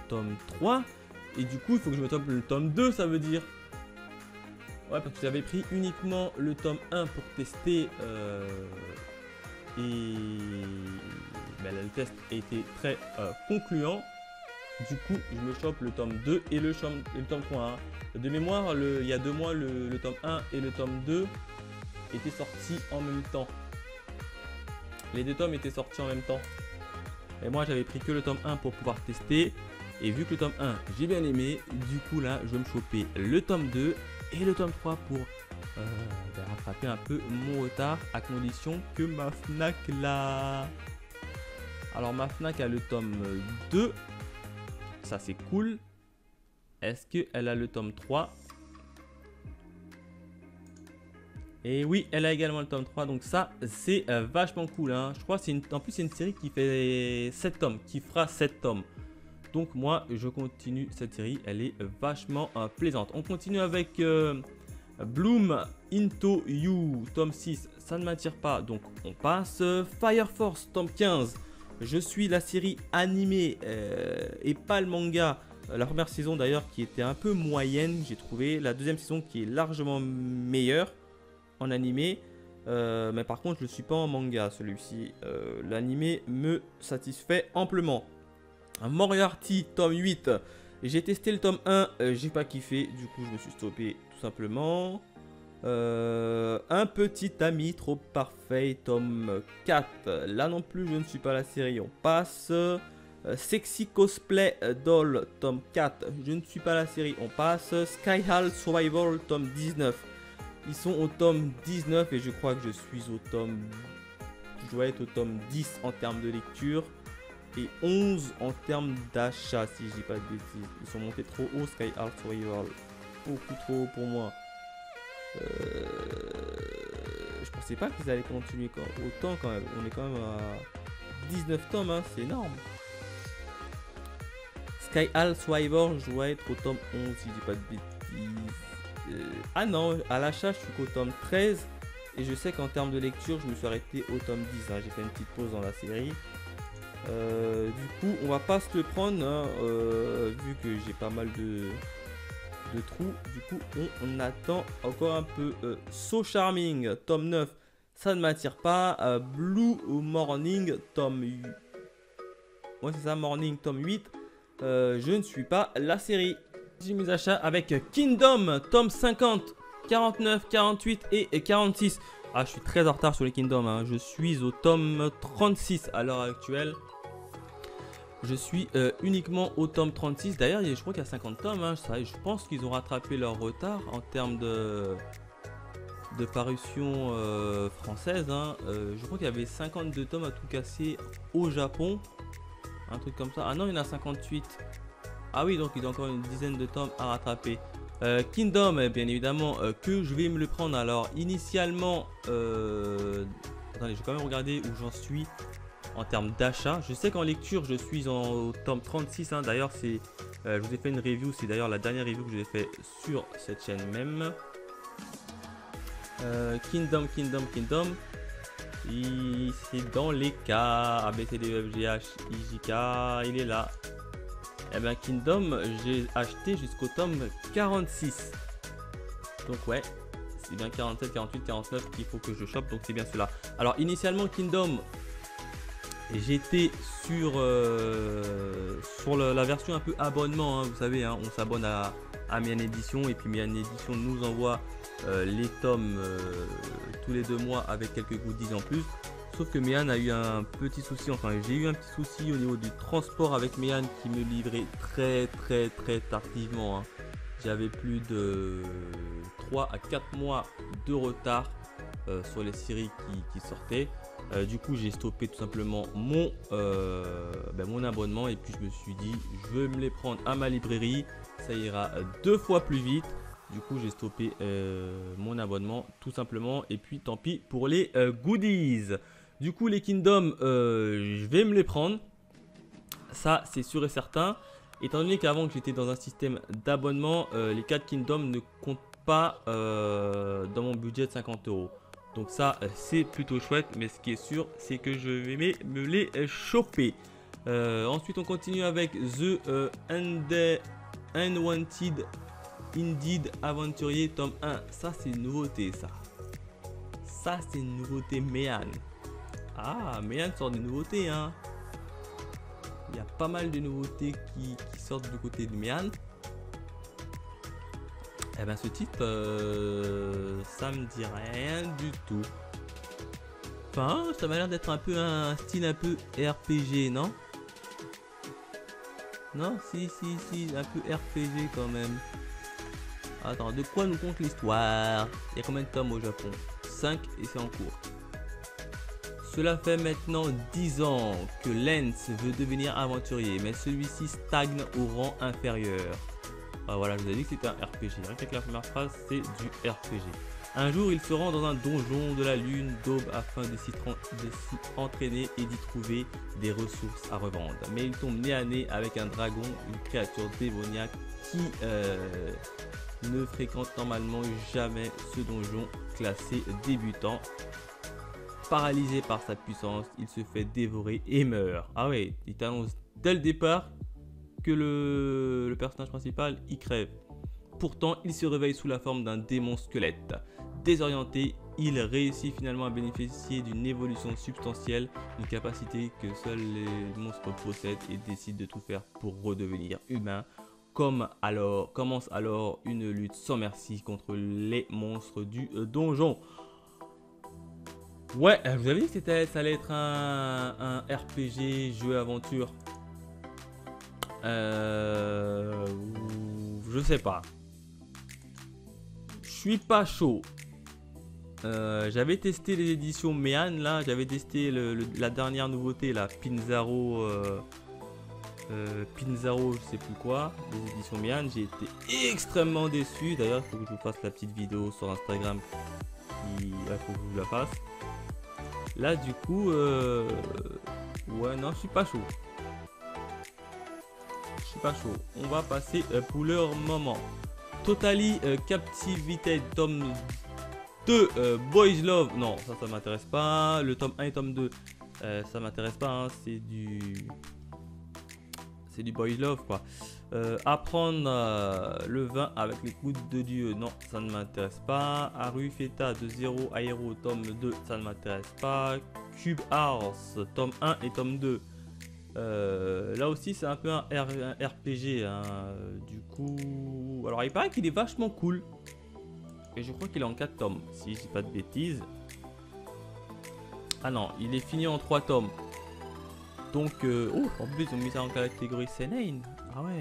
tome 3. Et du coup, il faut que je me chope le tome 2, ça veut dire. Ouais, parce que j'avais pris uniquement le tome 1 pour tester. Et ben, le test était très concluant. Du coup, je me chope le tome 2 et le tome 3. Hein. De mémoire, il y a 2 mois, le tome 1 et le tome 2 étaient sortis en même temps. Les 2 tomes étaient sortis en même temps. Et moi, j'avais pris que le tome 1 pour pouvoir tester. Et vu que le tome 1, j'ai bien aimé, du coup, là, je vais me choper le tome 2 et le tome 3 pour rattraper un peu mon retard, à condition que ma Fnac l'a. Alors, ma Fnac a le tome 2. Ça, c'est cool. Est-ce qu'elle a le tome 3? Et oui, elle a également le tome 3. Donc ça, c'est vachement cool. Hein. Je crois que en plus, c'est une série qui fait 7 tomes. Qui fera 7 tomes. Donc moi, je continue cette série. Elle est vachement plaisante. On continue avec Bloom Into You, tome 6. Ça ne m'attire pas. Donc on passe. Fire Force, tome 15. Je suis la série animée et pas le manga. La première saison d'ailleurs qui était un peu moyenne, j'ai trouvé. La deuxième saison qui est largement meilleure en animé. Mais par contre, je ne suis pas en manga celui-ci. L'animé me satisfait amplement. Moriarty, tome 8. J'ai testé le tome 1, j'ai pas kiffé, du coup je me suis stoppé tout simplement. Un petit ami trop parfait, tome 4. Là non plus je ne suis pas la série, on passe. Sexy Cosplay Doll, tome 4. Je ne suis pas la série, on passe. Sky Hall Survival, tome 19. Ils sont au tome 19 et je crois que je suis au tome... Je dois être au tome 10 en termes de lecture. Et 11 en termes d'achat, si je dis pas de bêtises. Ils sont montés trop haut, Sky Hall Survival. Beaucoup trop haut pour moi. Je pensais pas qu'ils allaient continuer autant quand même. On est quand même à 19 tomes, hein, c'est énorme. Sky Hall Survivor, je dois être au tome 11 si je dis pas de bêtises. Ah non, à l'achat je suis qu'au tome 13. Et je sais qu'en termes de lecture, je me suis arrêté au tome 10. Hein. J'ai fait une petite pause dans la série. Du coup, on va pas se le prendre, hein, vu que j'ai pas mal de trous. Du coup, on attend encore un peu. So Charming, tome 9. Ça ne m'attire pas. Blue Morning, tome 8. Ouais, c'est ça, Morning, tome 8. Je ne suis pas la série. J'ai mes achats avec Kingdom, tome 50, 49, 48 et 46. Ah, je suis très en retard sur les Kingdom. Hein. Je suis au tome 36 à l'heure actuelle. Je suis uniquement au tome 36. D'ailleurs, je crois qu'il y a 50 tomes. Hein. Je pense qu'ils ont rattrapé leur retard en termes de parution française. Hein. Je crois qu'il y avait 52 tomes à tout casser au Japon. Un truc comme ça. Ah non, il y en a 58. Ah oui, donc il y a encore une dizaine de tomes à rattraper. Kingdom, bien évidemment, que je vais me le prendre. Alors, initialement, attendez, je vais quand même regarder où j'en suis en termes d'achat. Je sais qu'en lecture, je suis au tome 36. Hein. D'ailleurs, je vous ai fait une review. C'est d'ailleurs la dernière review que j'ai fait sur cette chaîne même. Kingdom. C'est dans les cas. ABCDEFGH, IJK, il est là. Et bien Kingdom, j'ai acheté jusqu'au tome 46. Donc ouais, c'est bien 47, 48, 49 qu'il faut que je chope. Donc c'est bien cela. Alors initialement Kingdom, j'étais sur la version un peu abonnement. Hein, vous savez, hein, on s'abonne à Mian Edition. Et puis Mian Edition nous envoie les tomes tous les 2 mois avec quelques goodies en plus. Sauf que Mian a eu un petit souci, enfin j'ai eu un petit souci au niveau du transport avec Mian qui me livrait très tardivement. Hein. J'avais plus de 3 à 4 mois de retard sur les séries qui sortaient. Du coup j'ai stoppé tout simplement mon abonnement et puis je me suis dit je vais me les prendre à ma librairie, ça ira 2 fois plus vite. Du coup j'ai stoppé mon abonnement tout simplement et puis tant pis pour les goodies. Du coup les Kingdom, je vais me les prendre, ça c'est sûr et certain. Étant donné qu'avant que j'étais dans un système d'abonnement, les 4 Kingdom ne comptent pas dans mon budget de 50 €. Donc ça c'est plutôt chouette, mais ce qui est sûr c'est que je vais me les choper. Ensuite on continue avec The Unwanted Indeed Aventurier tome 1. Ça c'est une nouveauté ça. Ça c'est une nouveauté Mian. Ah, Mian sort des nouveautés hein. Il y a pas mal de nouveautés qui sortent du côté de Mian. Eh ben ce titre, ça me dit rien du tout. Enfin, ça m'a l'air d'être un peu un style un peu RPG, non? Non, si, un peu RPG quand même. Attends, de quoi nous compte l'histoire? Il y a combien de tomes au Japon? 5 et c'est en cours. Cela fait maintenant 10 ans que Lance veut devenir aventurier, mais celui-ci stagne au rang inférieur. Ah, voilà, je vous ai dit que c'était un RPG. Rien que la première phrase, c'est du RPG. Un jour, il se rend dans un donjon de la lune d'aube afin de s'y entraîner et d'y trouver des ressources à revendre. Mais il tombe nez à nez avec un dragon, une créature démoniaque qui ne fréquente normalement jamais ce donjon classé débutant. Paralysé par sa puissance, il se fait dévorer et meurt. Ah ouais, il t'annonce dès le départ que le personnage principal, il crève. Pourtant, il se réveille sous la forme d'un démon squelette. Désorienté, il réussit finalement à bénéficier d'une évolution substantielle, une capacité que seuls les monstres possèdent et décide de tout faire pour redevenir humain. Commence alors une lutte sans merci contre les monstres du donjon. Ouais, je vous avais dit que ça allait être un RPG jeu aventure. Je sais pas. Je suis pas chaud. J'avais testé les éditions Méan là, j'avais testé la dernière nouveauté là, Pinzaro, Pinzaro, je sais plus quoi, les éditions Méan. J'ai été extrêmement déçu. D'ailleurs, il faut que je vous fasse la petite vidéo sur Instagram. Il faut que je vous la fasse. Là, du coup, ouais, non, je suis pas chaud. Je suis pas chaud. On va passer pour leur moment. Totally Captivated, tome 2, Boys Love. Non, ça m'intéresse pas. Le tome 1 et tome 2, ça m'intéresse pas. Hein. C'est du Boys Love, quoi. Apprendre le vin avec les gouttes de Dieu. Non, ça ne m'intéresse pas. Haru Feta de 0 à Hero, tome 2, ça ne m'intéresse pas. Cube House, tome 1 et tome 2. Là aussi c'est un peu un RPG hein. Du coup, alors il paraît qu'il est vachement cool et je crois qu'il est en 4 tomes si je dis pas de bêtises. Ah non, il est fini en 3 tomes. Donc oh, en plus ils ont mis ça en catégorie seinen. Ah ouais,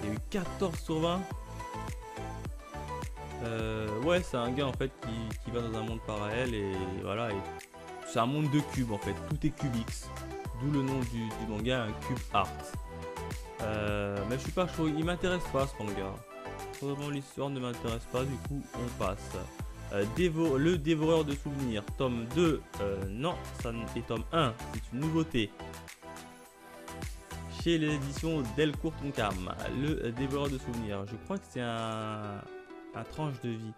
il y a eu 14 sur 20. Ouais, c'est un gars en fait qui va dans un monde parallèle et voilà, c'est un monde de cubes en fait, tout est Cubix. D'où le nom du manga, un Cube Art. Mais je suis pas chaud, il m'intéresse pas ce manga. Vraiment l'histoire ne m'intéresse pas, du coup on passe. Le dévoreur de souvenirs, tome 2, non, ça et tome 1, c'est une nouveauté. Chez l'édition Delcourt Tonkam, le dévoreur de souvenirs, je crois que c'est un tranche de vie.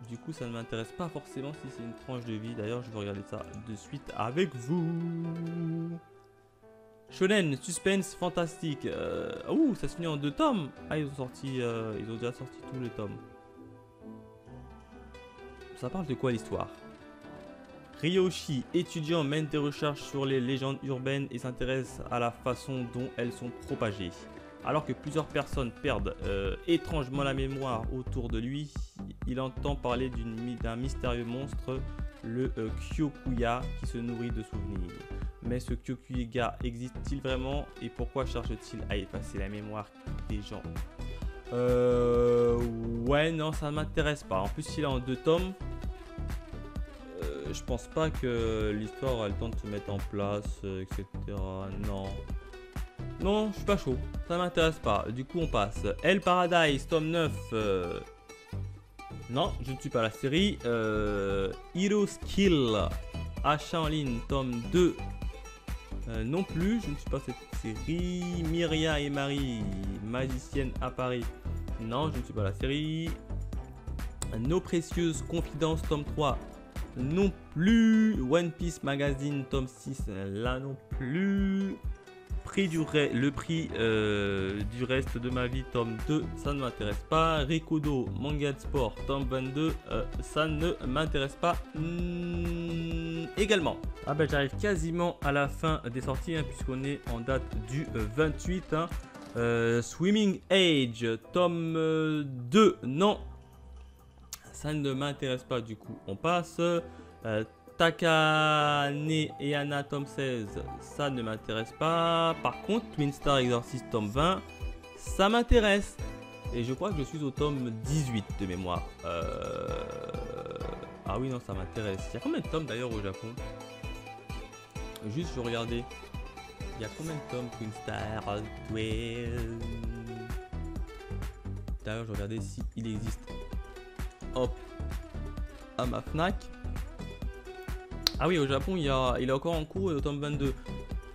Du coup, ça ne m'intéresse pas forcément si c'est une tranche de vie. D'ailleurs, je vais regarder ça de suite avec vous. Shonen, suspense, fantastique. Ouh, ça se finit en 2 tomes. Ah, ils ont déjà sorti tous les tomes. Ça parle de quoi l'histoire? Ryoshi, étudiant, mène des recherches sur les légendes urbaines et s'intéresse à la façon dont elles sont propagées. Alors que plusieurs personnes perdent étrangement la mémoire autour de lui, il entend parler d'un mystérieux monstre, le Kyokuya, qui se nourrit de souvenirs. Mais ce Kyokuya existe-t-il vraiment et pourquoi cherche-t-il à effacer la mémoire des gens? Ouais, non, ça ne m'intéresse pas. En plus, il est en 2 tomes. Je pense pas que l'histoire elle tente de se mettre en place, etc. Non. Non, je suis pas chaud, ça m'intéresse pas. Du coup, on passe. Hell Paradise, tome 9. Non, je ne suis pas la série. Hero's Kill, achat en ligne, tome 2. Non plus, je ne suis pas cette série. Myria et Marie, magicienne à Paris. Non, je ne suis pas la série. Nos précieuses confidences, tome 3. Non plus. One Piece Magazine, tome 6. Là non plus. Le prix du reste de ma vie, tome 2, ça ne m'intéresse pas. Rikudo, manga de sport, tome 22, ça ne m'intéresse pas également. Ah ben j'arrive quasiment à la fin des sorties hein, puisqu'on est en date du 28. Hein. Swimming Age, tome 2, non. Ça ne m'intéresse pas, du coup on passe. Takane et Anna tome 16, ça ne m'intéresse pas. Par contre, Twin Star Exorcist tome 20, ça m'intéresse. Et je crois que je suis au tome 18 de mémoire. Ah oui, non, ça m'intéresse. Il y a combien de tomes d'ailleurs au Japon? Juste, je regardais. Il y a combien de tomes Twin Star 12? D'ailleurs, je regardais si il existe. Hop, à ma Fnac. Ah oui, au Japon, il est encore en cours et au tome 22.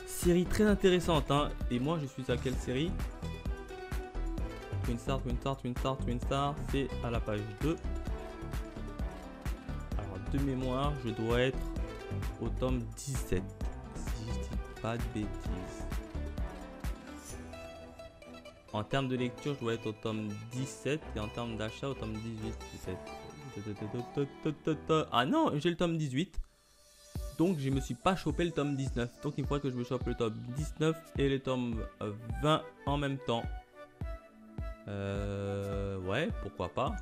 Série très intéressante, hein. Et moi, je suis à quelle série? Twin Star, Twin Star, Twin Star, Twin Star. C'est à la page 2. Alors, de mémoire, je dois être au tome 17. Si je dis pas de bêtises. En termes de lecture, je dois être au tome 17. Et en termes d'achat, au tome 18, 17. Ah non, j'ai le tome 18. Donc je me suis pas chopé le tome 19. Donc il faudrait que je me chope le tome 19 et le tome 20 en même temps. Ouais, pourquoi pas.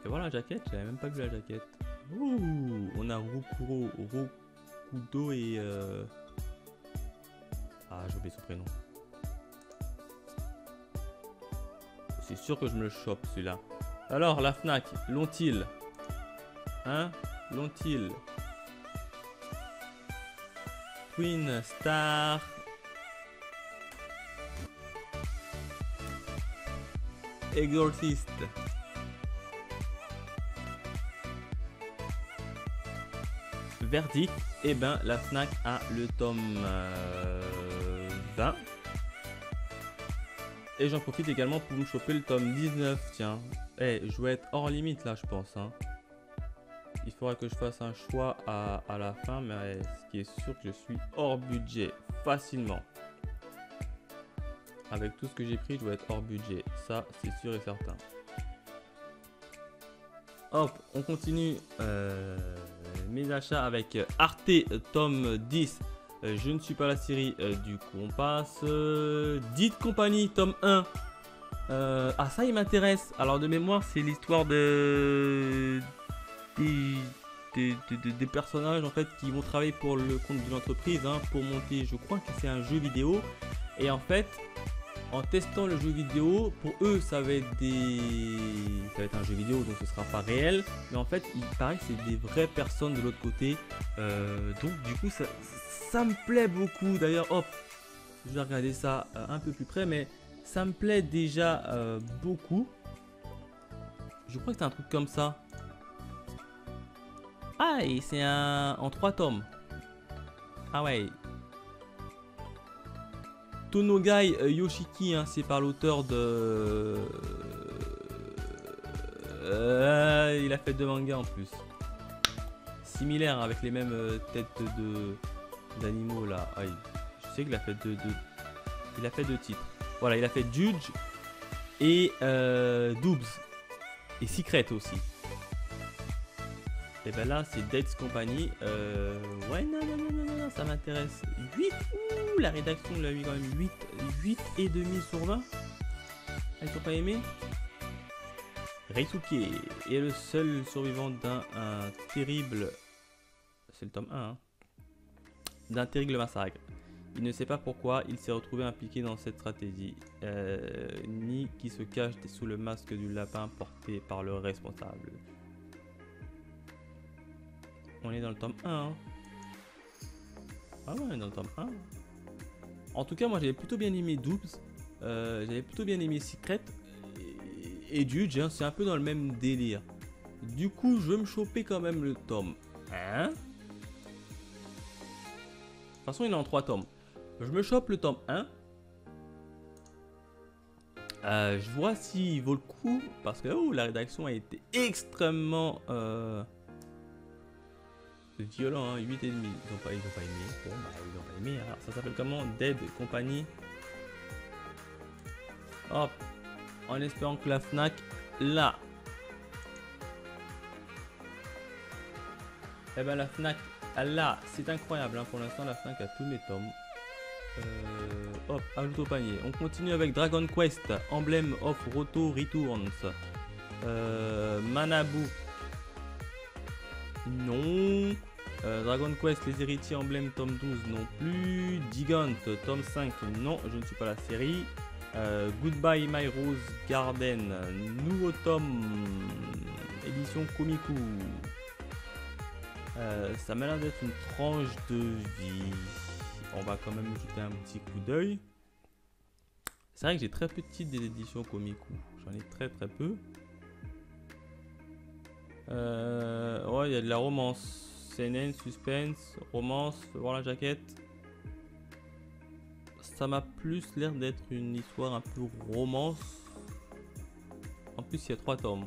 Et voilà la jaquette, j'avais même pas vu la jaquette. Ouh, on a Rokudo et... Ah, j'ai oublié son prénom. C'est sûr que je me le chope celui-là. Alors, la Fnac, l'ont-ils? Hein? L'ont-ils? Twin Star. Exorcist. Verdict. Et ben, la Fnac a le tome 20. Et j'en profite également pour me choper le tome 19, tiens. Je vais être hors limite là, je pense. Hein. Il faudra que je fasse un choix à la fin, mais ce qui est sûr que je suis hors budget, facilement. Avec tout ce que j'ai pris, je vais être hors budget. Ça, c'est sûr et certain. Hop, on continue mes achats avec Arte, tome 10. Je ne suis pas la série, du coup on passe. Dite Compagnie, tome 1. Ah ça il m'intéresse. Alors de mémoire c'est l'histoire des personnages en fait qui vont travailler pour le compte d'une entreprise hein, pour monter, je crois que c'est un jeu vidéo. Et en fait en testant le jeu vidéo, pour eux ça va être un jeu vidéo donc ce sera pas réel. Mais en fait il paraît que c'est des vraies personnes de l'autre côté. Donc du coup ça me plaît beaucoup. D'ailleurs, hop, je vais regarder ça un peu plus près, mais ça me plaît déjà beaucoup. Je crois que c'est un truc comme ça. Ah, et c'est en 3 tomes. Ah ouais. Tonogai Yoshiki, hein, c'est par l'auteur de... il a fait 2 mangas en plus. Similaire, avec les mêmes têtes d'animaux là. Ah, je sais qu'il a fait il a fait 2 titres. Voilà, il a fait Judge et Doobs et Secret aussi. Et ben là c'est Dates Company. Ouais non, ça m'intéresse. 8, ouh, la rédaction l'a mis quand même 8,5 sur 20. Elles sont pas aimées. Reisuke est le seul survivant d'un terrible... C'est le tome 1 hein, d'un terrible massacre. Il ne sait pas pourquoi il s'est retrouvé impliqué dans cette stratégie, ni qui se cache sous le masque du lapin porté par le responsable. On est dans le tome 1 hein. Ah ouais, on est dans le tome 1. En tout cas moi j'avais plutôt bien aimé Doobs, j'avais plutôt bien aimé Secret et Judge, hein, c'est un peu dans le même délire. Du coup je vais me choper quand même le tome 1. De toute façon il est en 3 tomes. Je me chope le tome 1. Je vois s'il vaut le coup. Parce que la rédaction a été extrêmement violent. Hein, 8,5. Ils n'ont pas aimé. Bon, bah, ils n'ont pas aimé. Alors, ça s'appelle comment? Dead Company. Hop. En espérant que la Fnac, là. Eh ben la Fnac, là, c'est incroyable. Hein, pour l'instant, la Fnac a tous mes tomes. Hop, ajoute au panier. On continue avec Dragon Quest, Emblem of Roto Returns. Manabu. Non. Dragon Quest, les héritiers Emblem, tome 12 non plus. Gigant, tome 5, non, je ne suis pas la série. Goodbye My Rose Garden, nouveau tome, édition Komiku. Ça m'a l'air d'être une tranche de vie. On va quand même jeter un petit coup d'œil. C'est vrai que j'ai très peu de titres des éditions Komiku. J'en ai très peu. Ouais, il y a de la romance. CNN, suspense, romance. Voir la jaquette. Ça m'a plus l'air d'être une histoire un peu romance. En plus, il y a 3 tomes.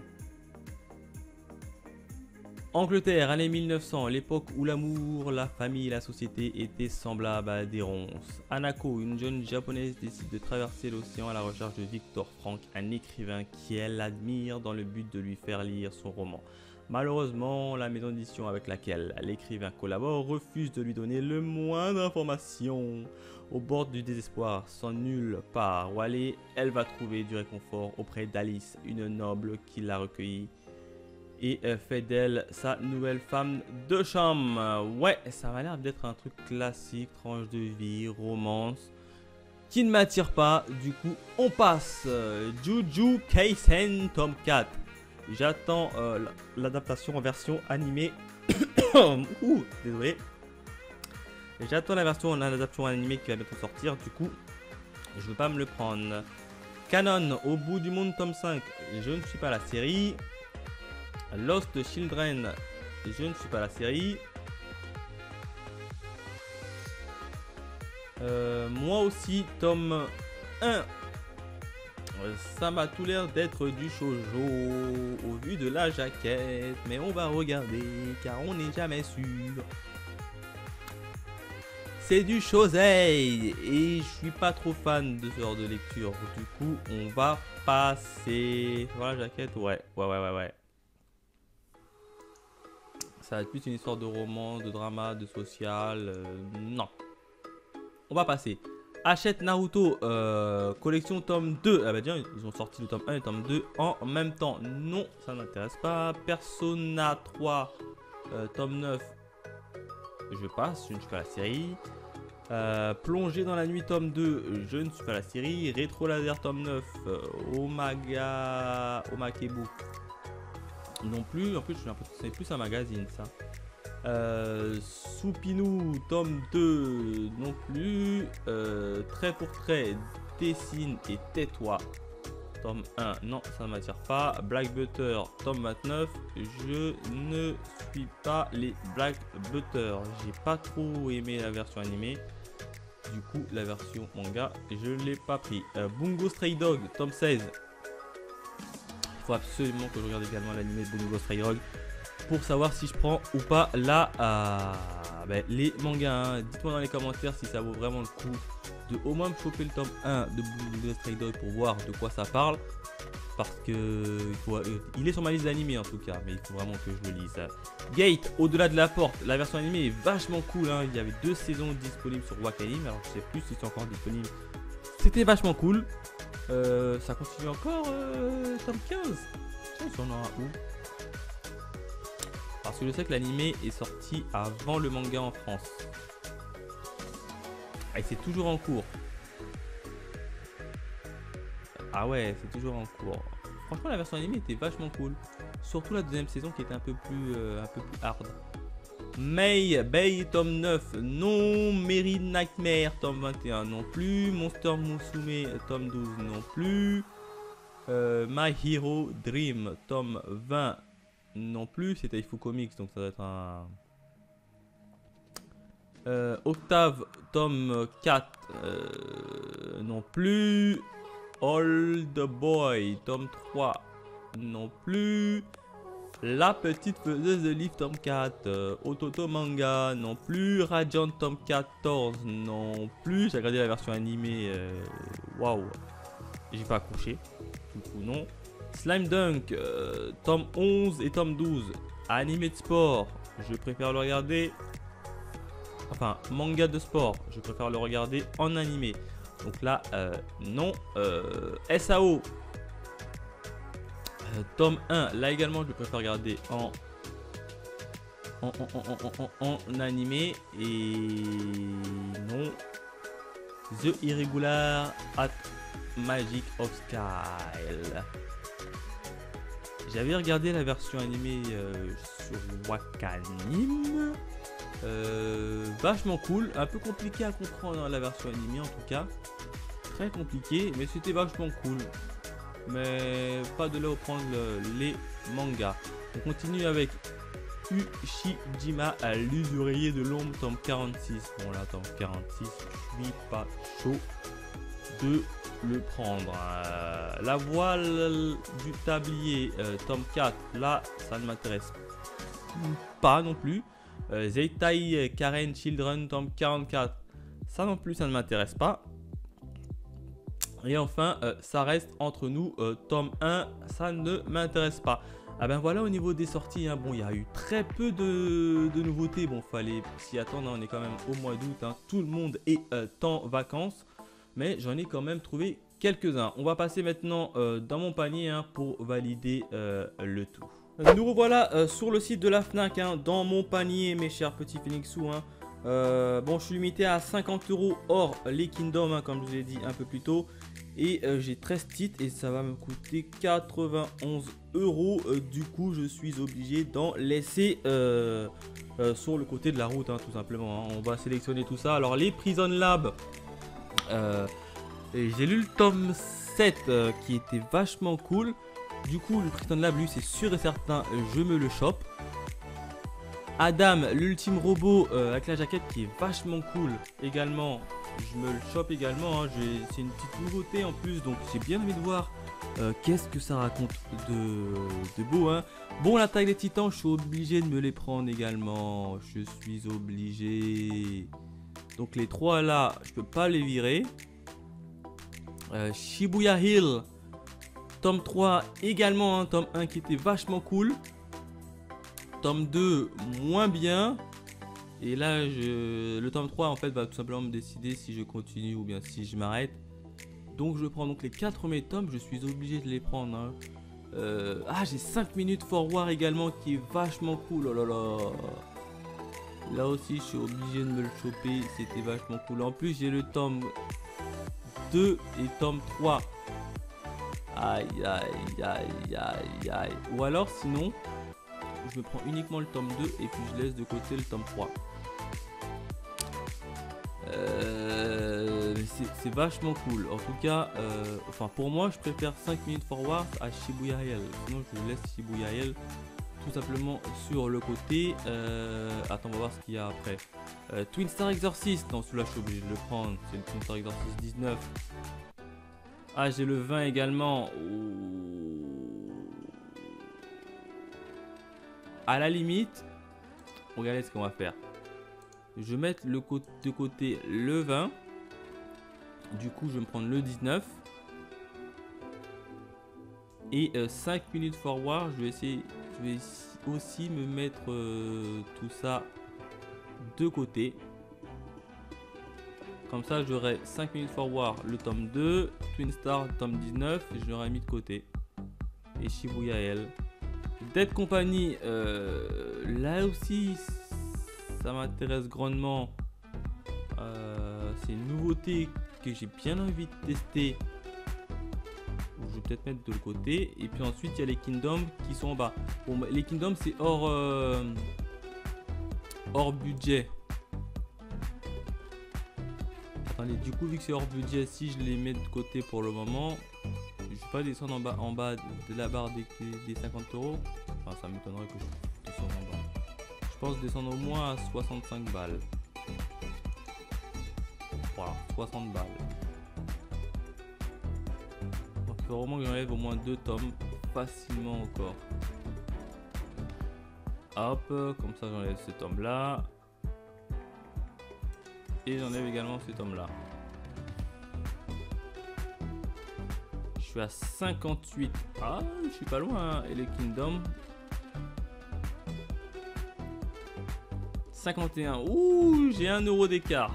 Angleterre, années 1900, l'époque où l'amour, la famille et la société étaient semblables à des ronces. Hanako, une jeune japonaise, décide de traverser l'océan à la recherche de Victor Frank, un écrivain qu'elle admire dans le but de lui faire lire son roman. Malheureusement, la maison d'édition avec laquelle l'écrivain collabore refuse de lui donner le moindre d'informations. Au bord du désespoir, sans nulle part où aller, elle va trouver du réconfort auprès d'Alice, une noble qui l'a recueillie et fait d'elle sa nouvelle femme de chambre. Ouais, ça m'a l'air d'être un truc classique, tranche de vie, romance, qui ne m'attire pas. Du coup, on passe. Jujutsu Kaisen tome 4. J'attends l'adaptation en version animée. Ouh, désolé. J'attends la version en adaptation animée qui va bientôt sortir. Du coup, je veux pas me le prendre. Canon, au bout du monde tome 5. Je ne suis pas la série. Lost Children, je ne suis pas la série. Moi aussi, tome 1. Ça m'a tout l'air d'être du shoujo au vu de la jaquette. Mais on va regarder car on n'est jamais sûr. C'est du shosei et je suis pas trop fan de ce genre de lecture. Du coup, on va passer. Voilà la jaquette, ouais. Ça va être plus une histoire de roman, de drama, de social. Non. On va passer. Achète Naruto, collection tome 2. Ah bah tiens, ils ont sorti le tome 1 et le tome 2 en même temps. Non, ça ne m'intéresse pas. Persona 3, tome 9. Je passe, je ne suis pas la série. Plongée dans la nuit, tome 2. Je ne suis pas la série. Rétro Laser, tome 9. Omakebu. Non plus, en plus j'ai l'impression que c'est plus un magazine ça. Soupinu, tome 2, non plus. Trait pour trait, dessine et tais-toi. Tome 1, non, ça ne m'attire pas. Black Butter, tome 29. Je ne suis pas les Black Butter. J'ai pas trop aimé la version animée. Du coup, la version manga, je l'ai pas pris. Bungo Stray Dog, tome 16. Il faut absolument que je regarde également l'anime de Bungo Stray Dog pour savoir si je prends ou pas les mangas. Hein. Dites-moi dans les commentaires si ça vaut vraiment le coup de au moins me choper le tome 1 de Bungo Stray Dog pour voir de quoi ça parle. Parce que il est sur ma liste d'animés en tout cas, mais il faut vraiment que je le lise. Gate, au-delà de la porte, la version animée est vachement cool. Hein. Il y avait 2 saisons disponibles sur Wakanim, alors je sais plus si c'est encore disponible. C'était vachement cool. Ça continue encore, tome 15. On en aura où? Parce que je sais que l'animé est sorti avant le manga en France. Et c'est toujours en cours. Ah ouais, c'est toujours en cours. Franchement, la version animée était vachement cool. Surtout la deuxième saison qui était un peu plus hard. May Bay, tome 9, non. Mary Nightmare, tome 21, non plus. Monster Musume, tome 12, non plus. My Hero Dream, tome 20, non plus. C'était Ifu Comics, donc ça doit être un... Octave, tome 4, non plus. Old Boy, tome 3, non plus. La petite faiseuse de livre, tome 4. Ototo Manga, non plus. Radiant, tome 14, non plus. J'ai regardé la version animée. Waouh. J'ai pas accroché. Du coup, non. Slime Dunk, tome 11 et tome 12. Animé de sport, je préfère le regarder. Enfin, manga de sport, je préfère le regarder en animé. Donc là, non. SAO, tome 1, là également, je préfère regarder en animé. Et non. The Irregular at Magic of Style. J'avais regardé la version animée sur Wakanim. Vachement cool, un peu compliqué à comprendre hein, la version animée en tout cas. Très compliqué, mais c'était vachement cool. Mais pas de là où prendre les mangas. On continue avec Ushijima à l'usurier de l'ombre, tome 46. Bon là, tome 46, je suis pas chaud de le prendre. La voile du tablier, tome 4, là, ça ne m'intéresse pas non plus. Zeitai Karen Children, tome 44. Ça non plus, ça ne m'intéresse pas. Et enfin, ça reste entre nous, tome 1, ça ne m'intéresse pas. Ah ben voilà au niveau des sorties, hein, bon il y a eu très peu de nouveautés, bon fallait s'y attendre, hein, on est quand même au mois d'août, hein, tout le monde est en vacances, mais j'en ai quand même trouvé quelques-uns. On va passer maintenant dans mon panier, hein, pour valider le tout. Nous revoilà sur le site de la FNAC, hein, dans mon panier mes chers petits Phoenixous, hein. Bon je suis limité à 50 € hors les Kingdom, hein, comme je vous ai dit un peu plus tôt. Et j'ai 13 titres et ça va me coûter 91 €. Du coup, je suis obligé d'en laisser sur le côté de la route, hein, tout simplement, hein. On va sélectionner tout ça. Alors, les Prison Lab, j'ai lu le tome 7 qui était vachement cool. Du coup, le Prison Lab, lui, c'est sûr et certain, je me le chope. Adam, l'ultime robot avec la jaquette qui est vachement cool également. Je me le chope également, hein. C'est une petite nouveauté en plus, donc j'ai bien envie de voir qu'est-ce que ça raconte de beau, hein. Bon, la taille des titans, je suis obligé de me les prendre également. Je suis obligé. Donc les trois là, je peux pas les virer. Shibuya Hill, tome 3 également, hein, tome 1 qui était vachement cool. Tome 2, moins bien. Et là, le tome 3 en fait va tout simplement me décider si je continue ou bien si je m'arrête. Donc je prends donc les 4 premiers tomes, je suis obligé de les prendre, hein. J'ai 5 minutes forward également qui est vachement cool, oh là là. Là aussi je suis obligé de me le choper, c'était vachement cool. En plus j'ai le tome 2 et tome 3. Aïe aïe aïe aïe aïe. Ou alors sinon, je me prends uniquement le tome 2 et puis je laisse de côté le tome 3. C'est vachement cool. En tout cas, enfin pour moi, je préfère 5 minutes forward à Shibuya Hill. Sinon, je laisse Shibuya Hill tout simplement sur le côté. Attends, on va voir ce qu'il y a après. Twin Star Exorcist. Non, celui-là, je suis obligé de le prendre. C'est le Twin Star Exorcist 19. Ah, j'ai le 20 également. À la limite, regardez ce qu'on va faire. Je vais mettre de côté le 20. Du coup, je vais me prendre le 19. Et 5 minutes forward, je vais aussi me mettre tout ça de côté. Comme ça, j'aurai 5 minutes forward le tome 2, Twin Star tome 19, et je l'aurai mis de côté. Et Shibuya Hill. Dead Company, là aussi, ça m'intéresse grandement. C'est une nouveauté que j'ai bien envie de tester. Je vais peut-être mettre de le côté. Et puis ensuite, il y a les Kingdom qui sont en bas. Bon, les Kingdom, c'est hors budget. Attendez, du coup, vu que c'est hors budget, si je les mets de côté pour le moment, je ne vais pas descendre en bas de la barre des 50 €. Enfin, ça m'étonnerait que je descende en bas. Je pense descendre au moins à 65 balles. Voilà, 60 balles. Donc, il faut vraiment que j'enlève au moins 2 tomes facilement encore. Hop, comme ça j'enlève ce tome là. Et j'enlève également ce tome là. Je suis à 58. Ah, je suis pas loin, hein. Et les Kingdom 51. Ouh, j'ai 1 € d'écart.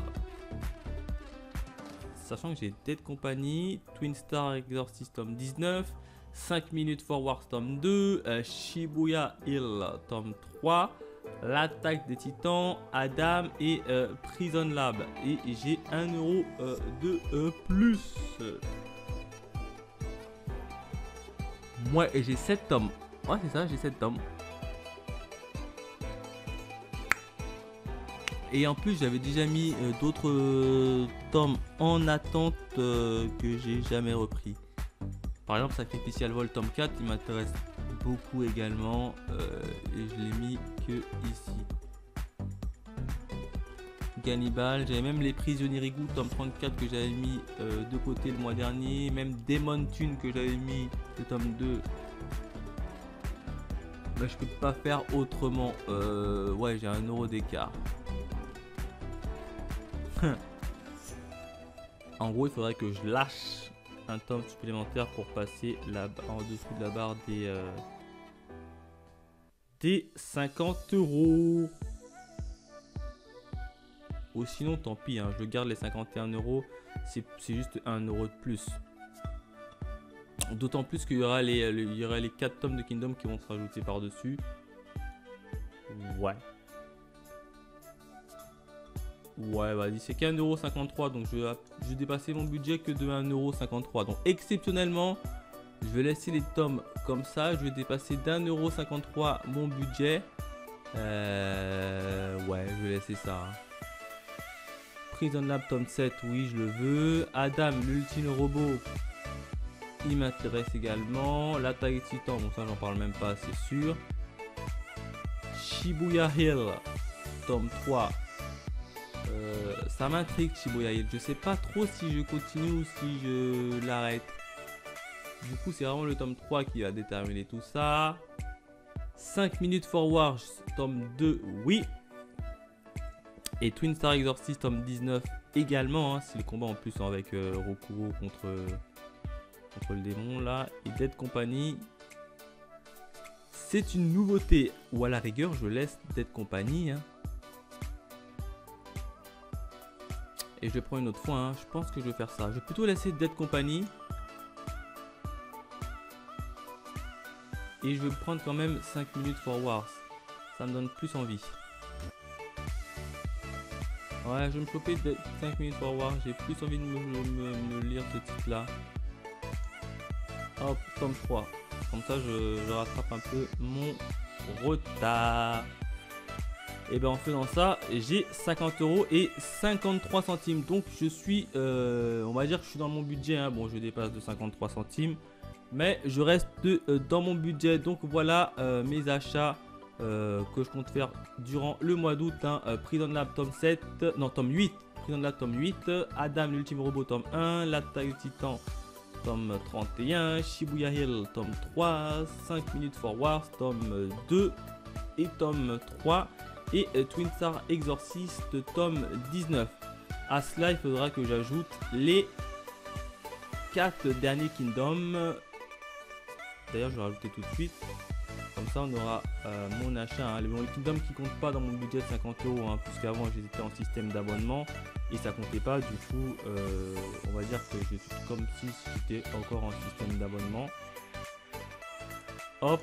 Sachant que j'ai Dead Company, Twin Star Exorcist tome 19, 5 minutes forward tome 2, Shibuya Hill tome 3, l'attaque des titans, Adam et Prison Lab. Et j'ai 1 € de plus. Ouais, et j'ai 7 tomes. Ouais, c'est ça, j'ai 7 tomes. Et en plus, j'avais déjà mis d'autres tomes en attente que j'ai jamais repris. Par exemple, Sacrificial Vol tome 4, il m'intéresse beaucoup également. Et je l'ai mis que ici. Cannibal, j'avais même les Prisonniers Rigout tome 34 que j'avais mis de côté le mois dernier. Même Demon Tune que j'avais mis le tome 2 Mais je peux pas faire autrement. Ouais, j'ai 1 euro d'écart. En gros, il faudrait que je lâche un tome supplémentaire pour passer en dessous de la barre des 50 euros. Ou sinon, tant pis, hein, je garde les 51 euros. C'est juste 1 euro de plus. D'autant plus qu'il y aura les 4 tomes de Kingdom qui vont se rajouter par-dessus. Ouais. Ouais, vas-y, c'est qu'un euro 53, donc je vais dépasser mon budget que de 1 euro 53. Donc exceptionnellement, je vais laisser les tomes comme ça. Je vais dépasser d'1 euro 53 mon budget. Ouais, je vais laisser ça. Prison Lab tome 7, oui, je le veux. Adam, l'ultime robot, il m'intéresse également. L'attaque Titan, bon ça j'en parle même pas, c'est sûr. Shibuya Hill, tome 3. Ça m'intrigue Shibuya Hill. Je sais pas trop si je continue ou si je l'arrête. Du coup, c'est vraiment le tome 3 qui va déterminer tout ça. 5 minutes for Wars, tome 2, oui. Et Twin Star Exorcist, tome 19 également. Hein, c'est les combats en plus avec Rokuro contre le démon là. Et Dead Company. C'est une nouveauté. Ou à la rigueur, je laisse Dead Company. Hein. Et je vais prendre une autre fois. Hein. Je pense que je vais faire ça. Je vais plutôt laisser Dead Company. Et je vais prendre quand même 5 minutes for Wars. Ça me donne plus envie. Ouais, je vais me choper 5 minutes for Wars. J'ai plus envie de me lire ce titre là. Hop, tome 3. Comme ça, je rattrape un peu mon retard. Et ben en faisant ça, j'ai 50 euros et 53 centimes. Donc je suis, on va dire que je suis dans mon budget. Hein. Bon, je dépasse de 53 centimes. Mais je reste dans mon budget. Donc voilà mes achats que je compte faire durant le mois d'août. Hein. Prison Lab tome 7, non tome 8. Prison Lab tome 8. Adam l'ultime robot tome 1. L'attaque du titan tome 31. Shibuya Hill tome 3. 5 minutes for Wars tome 2 et tome 3. Et Twin Star Exorcist tome 19. À cela, il faudra que j'ajoute les 4 derniers Kingdom. D'ailleurs, je vais rajouter tout de suite. Comme ça, on aura mon achat. Hein. Les Kingdom qui ne comptent pas dans mon budget de 50 euros. Hein, puisqu'avant, j'étais en système d'abonnement. Et ça comptait pas. Du coup, on va dire que je suis comme si j'étais encore en système d'abonnement. Hop.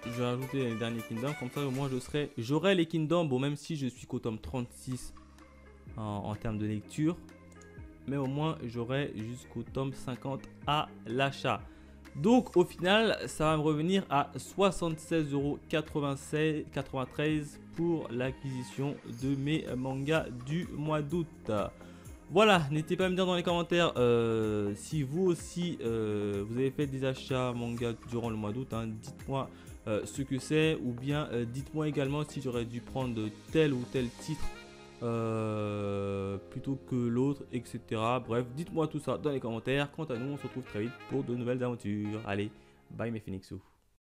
Je vais rajouter les derniers Kingdom. Comme ça, au moins, j'aurai les Kingdom. Bon, même si je suis qu'au tome 36 en termes de lecture. Mais au moins, j'aurai jusqu'au tome 50 à l'achat. Donc au final, ça va me revenir à 76,93 € pour l'acquisition de mes mangas du mois d'août. Voilà, n'hésitez pas à me dire dans les commentaires si vous aussi vous avez fait des achats manga durant le mois d'août. Hein. Dites-moi ce que c'est, ou bien dites-moi également si j'aurais dû prendre tel ou tel titre plutôt que l'autre, etc. Bref, dites-moi tout ça dans les commentaires. Quant à nous, on se retrouve très vite pour de nouvelles aventures. Allez, bye mes Phoenixous.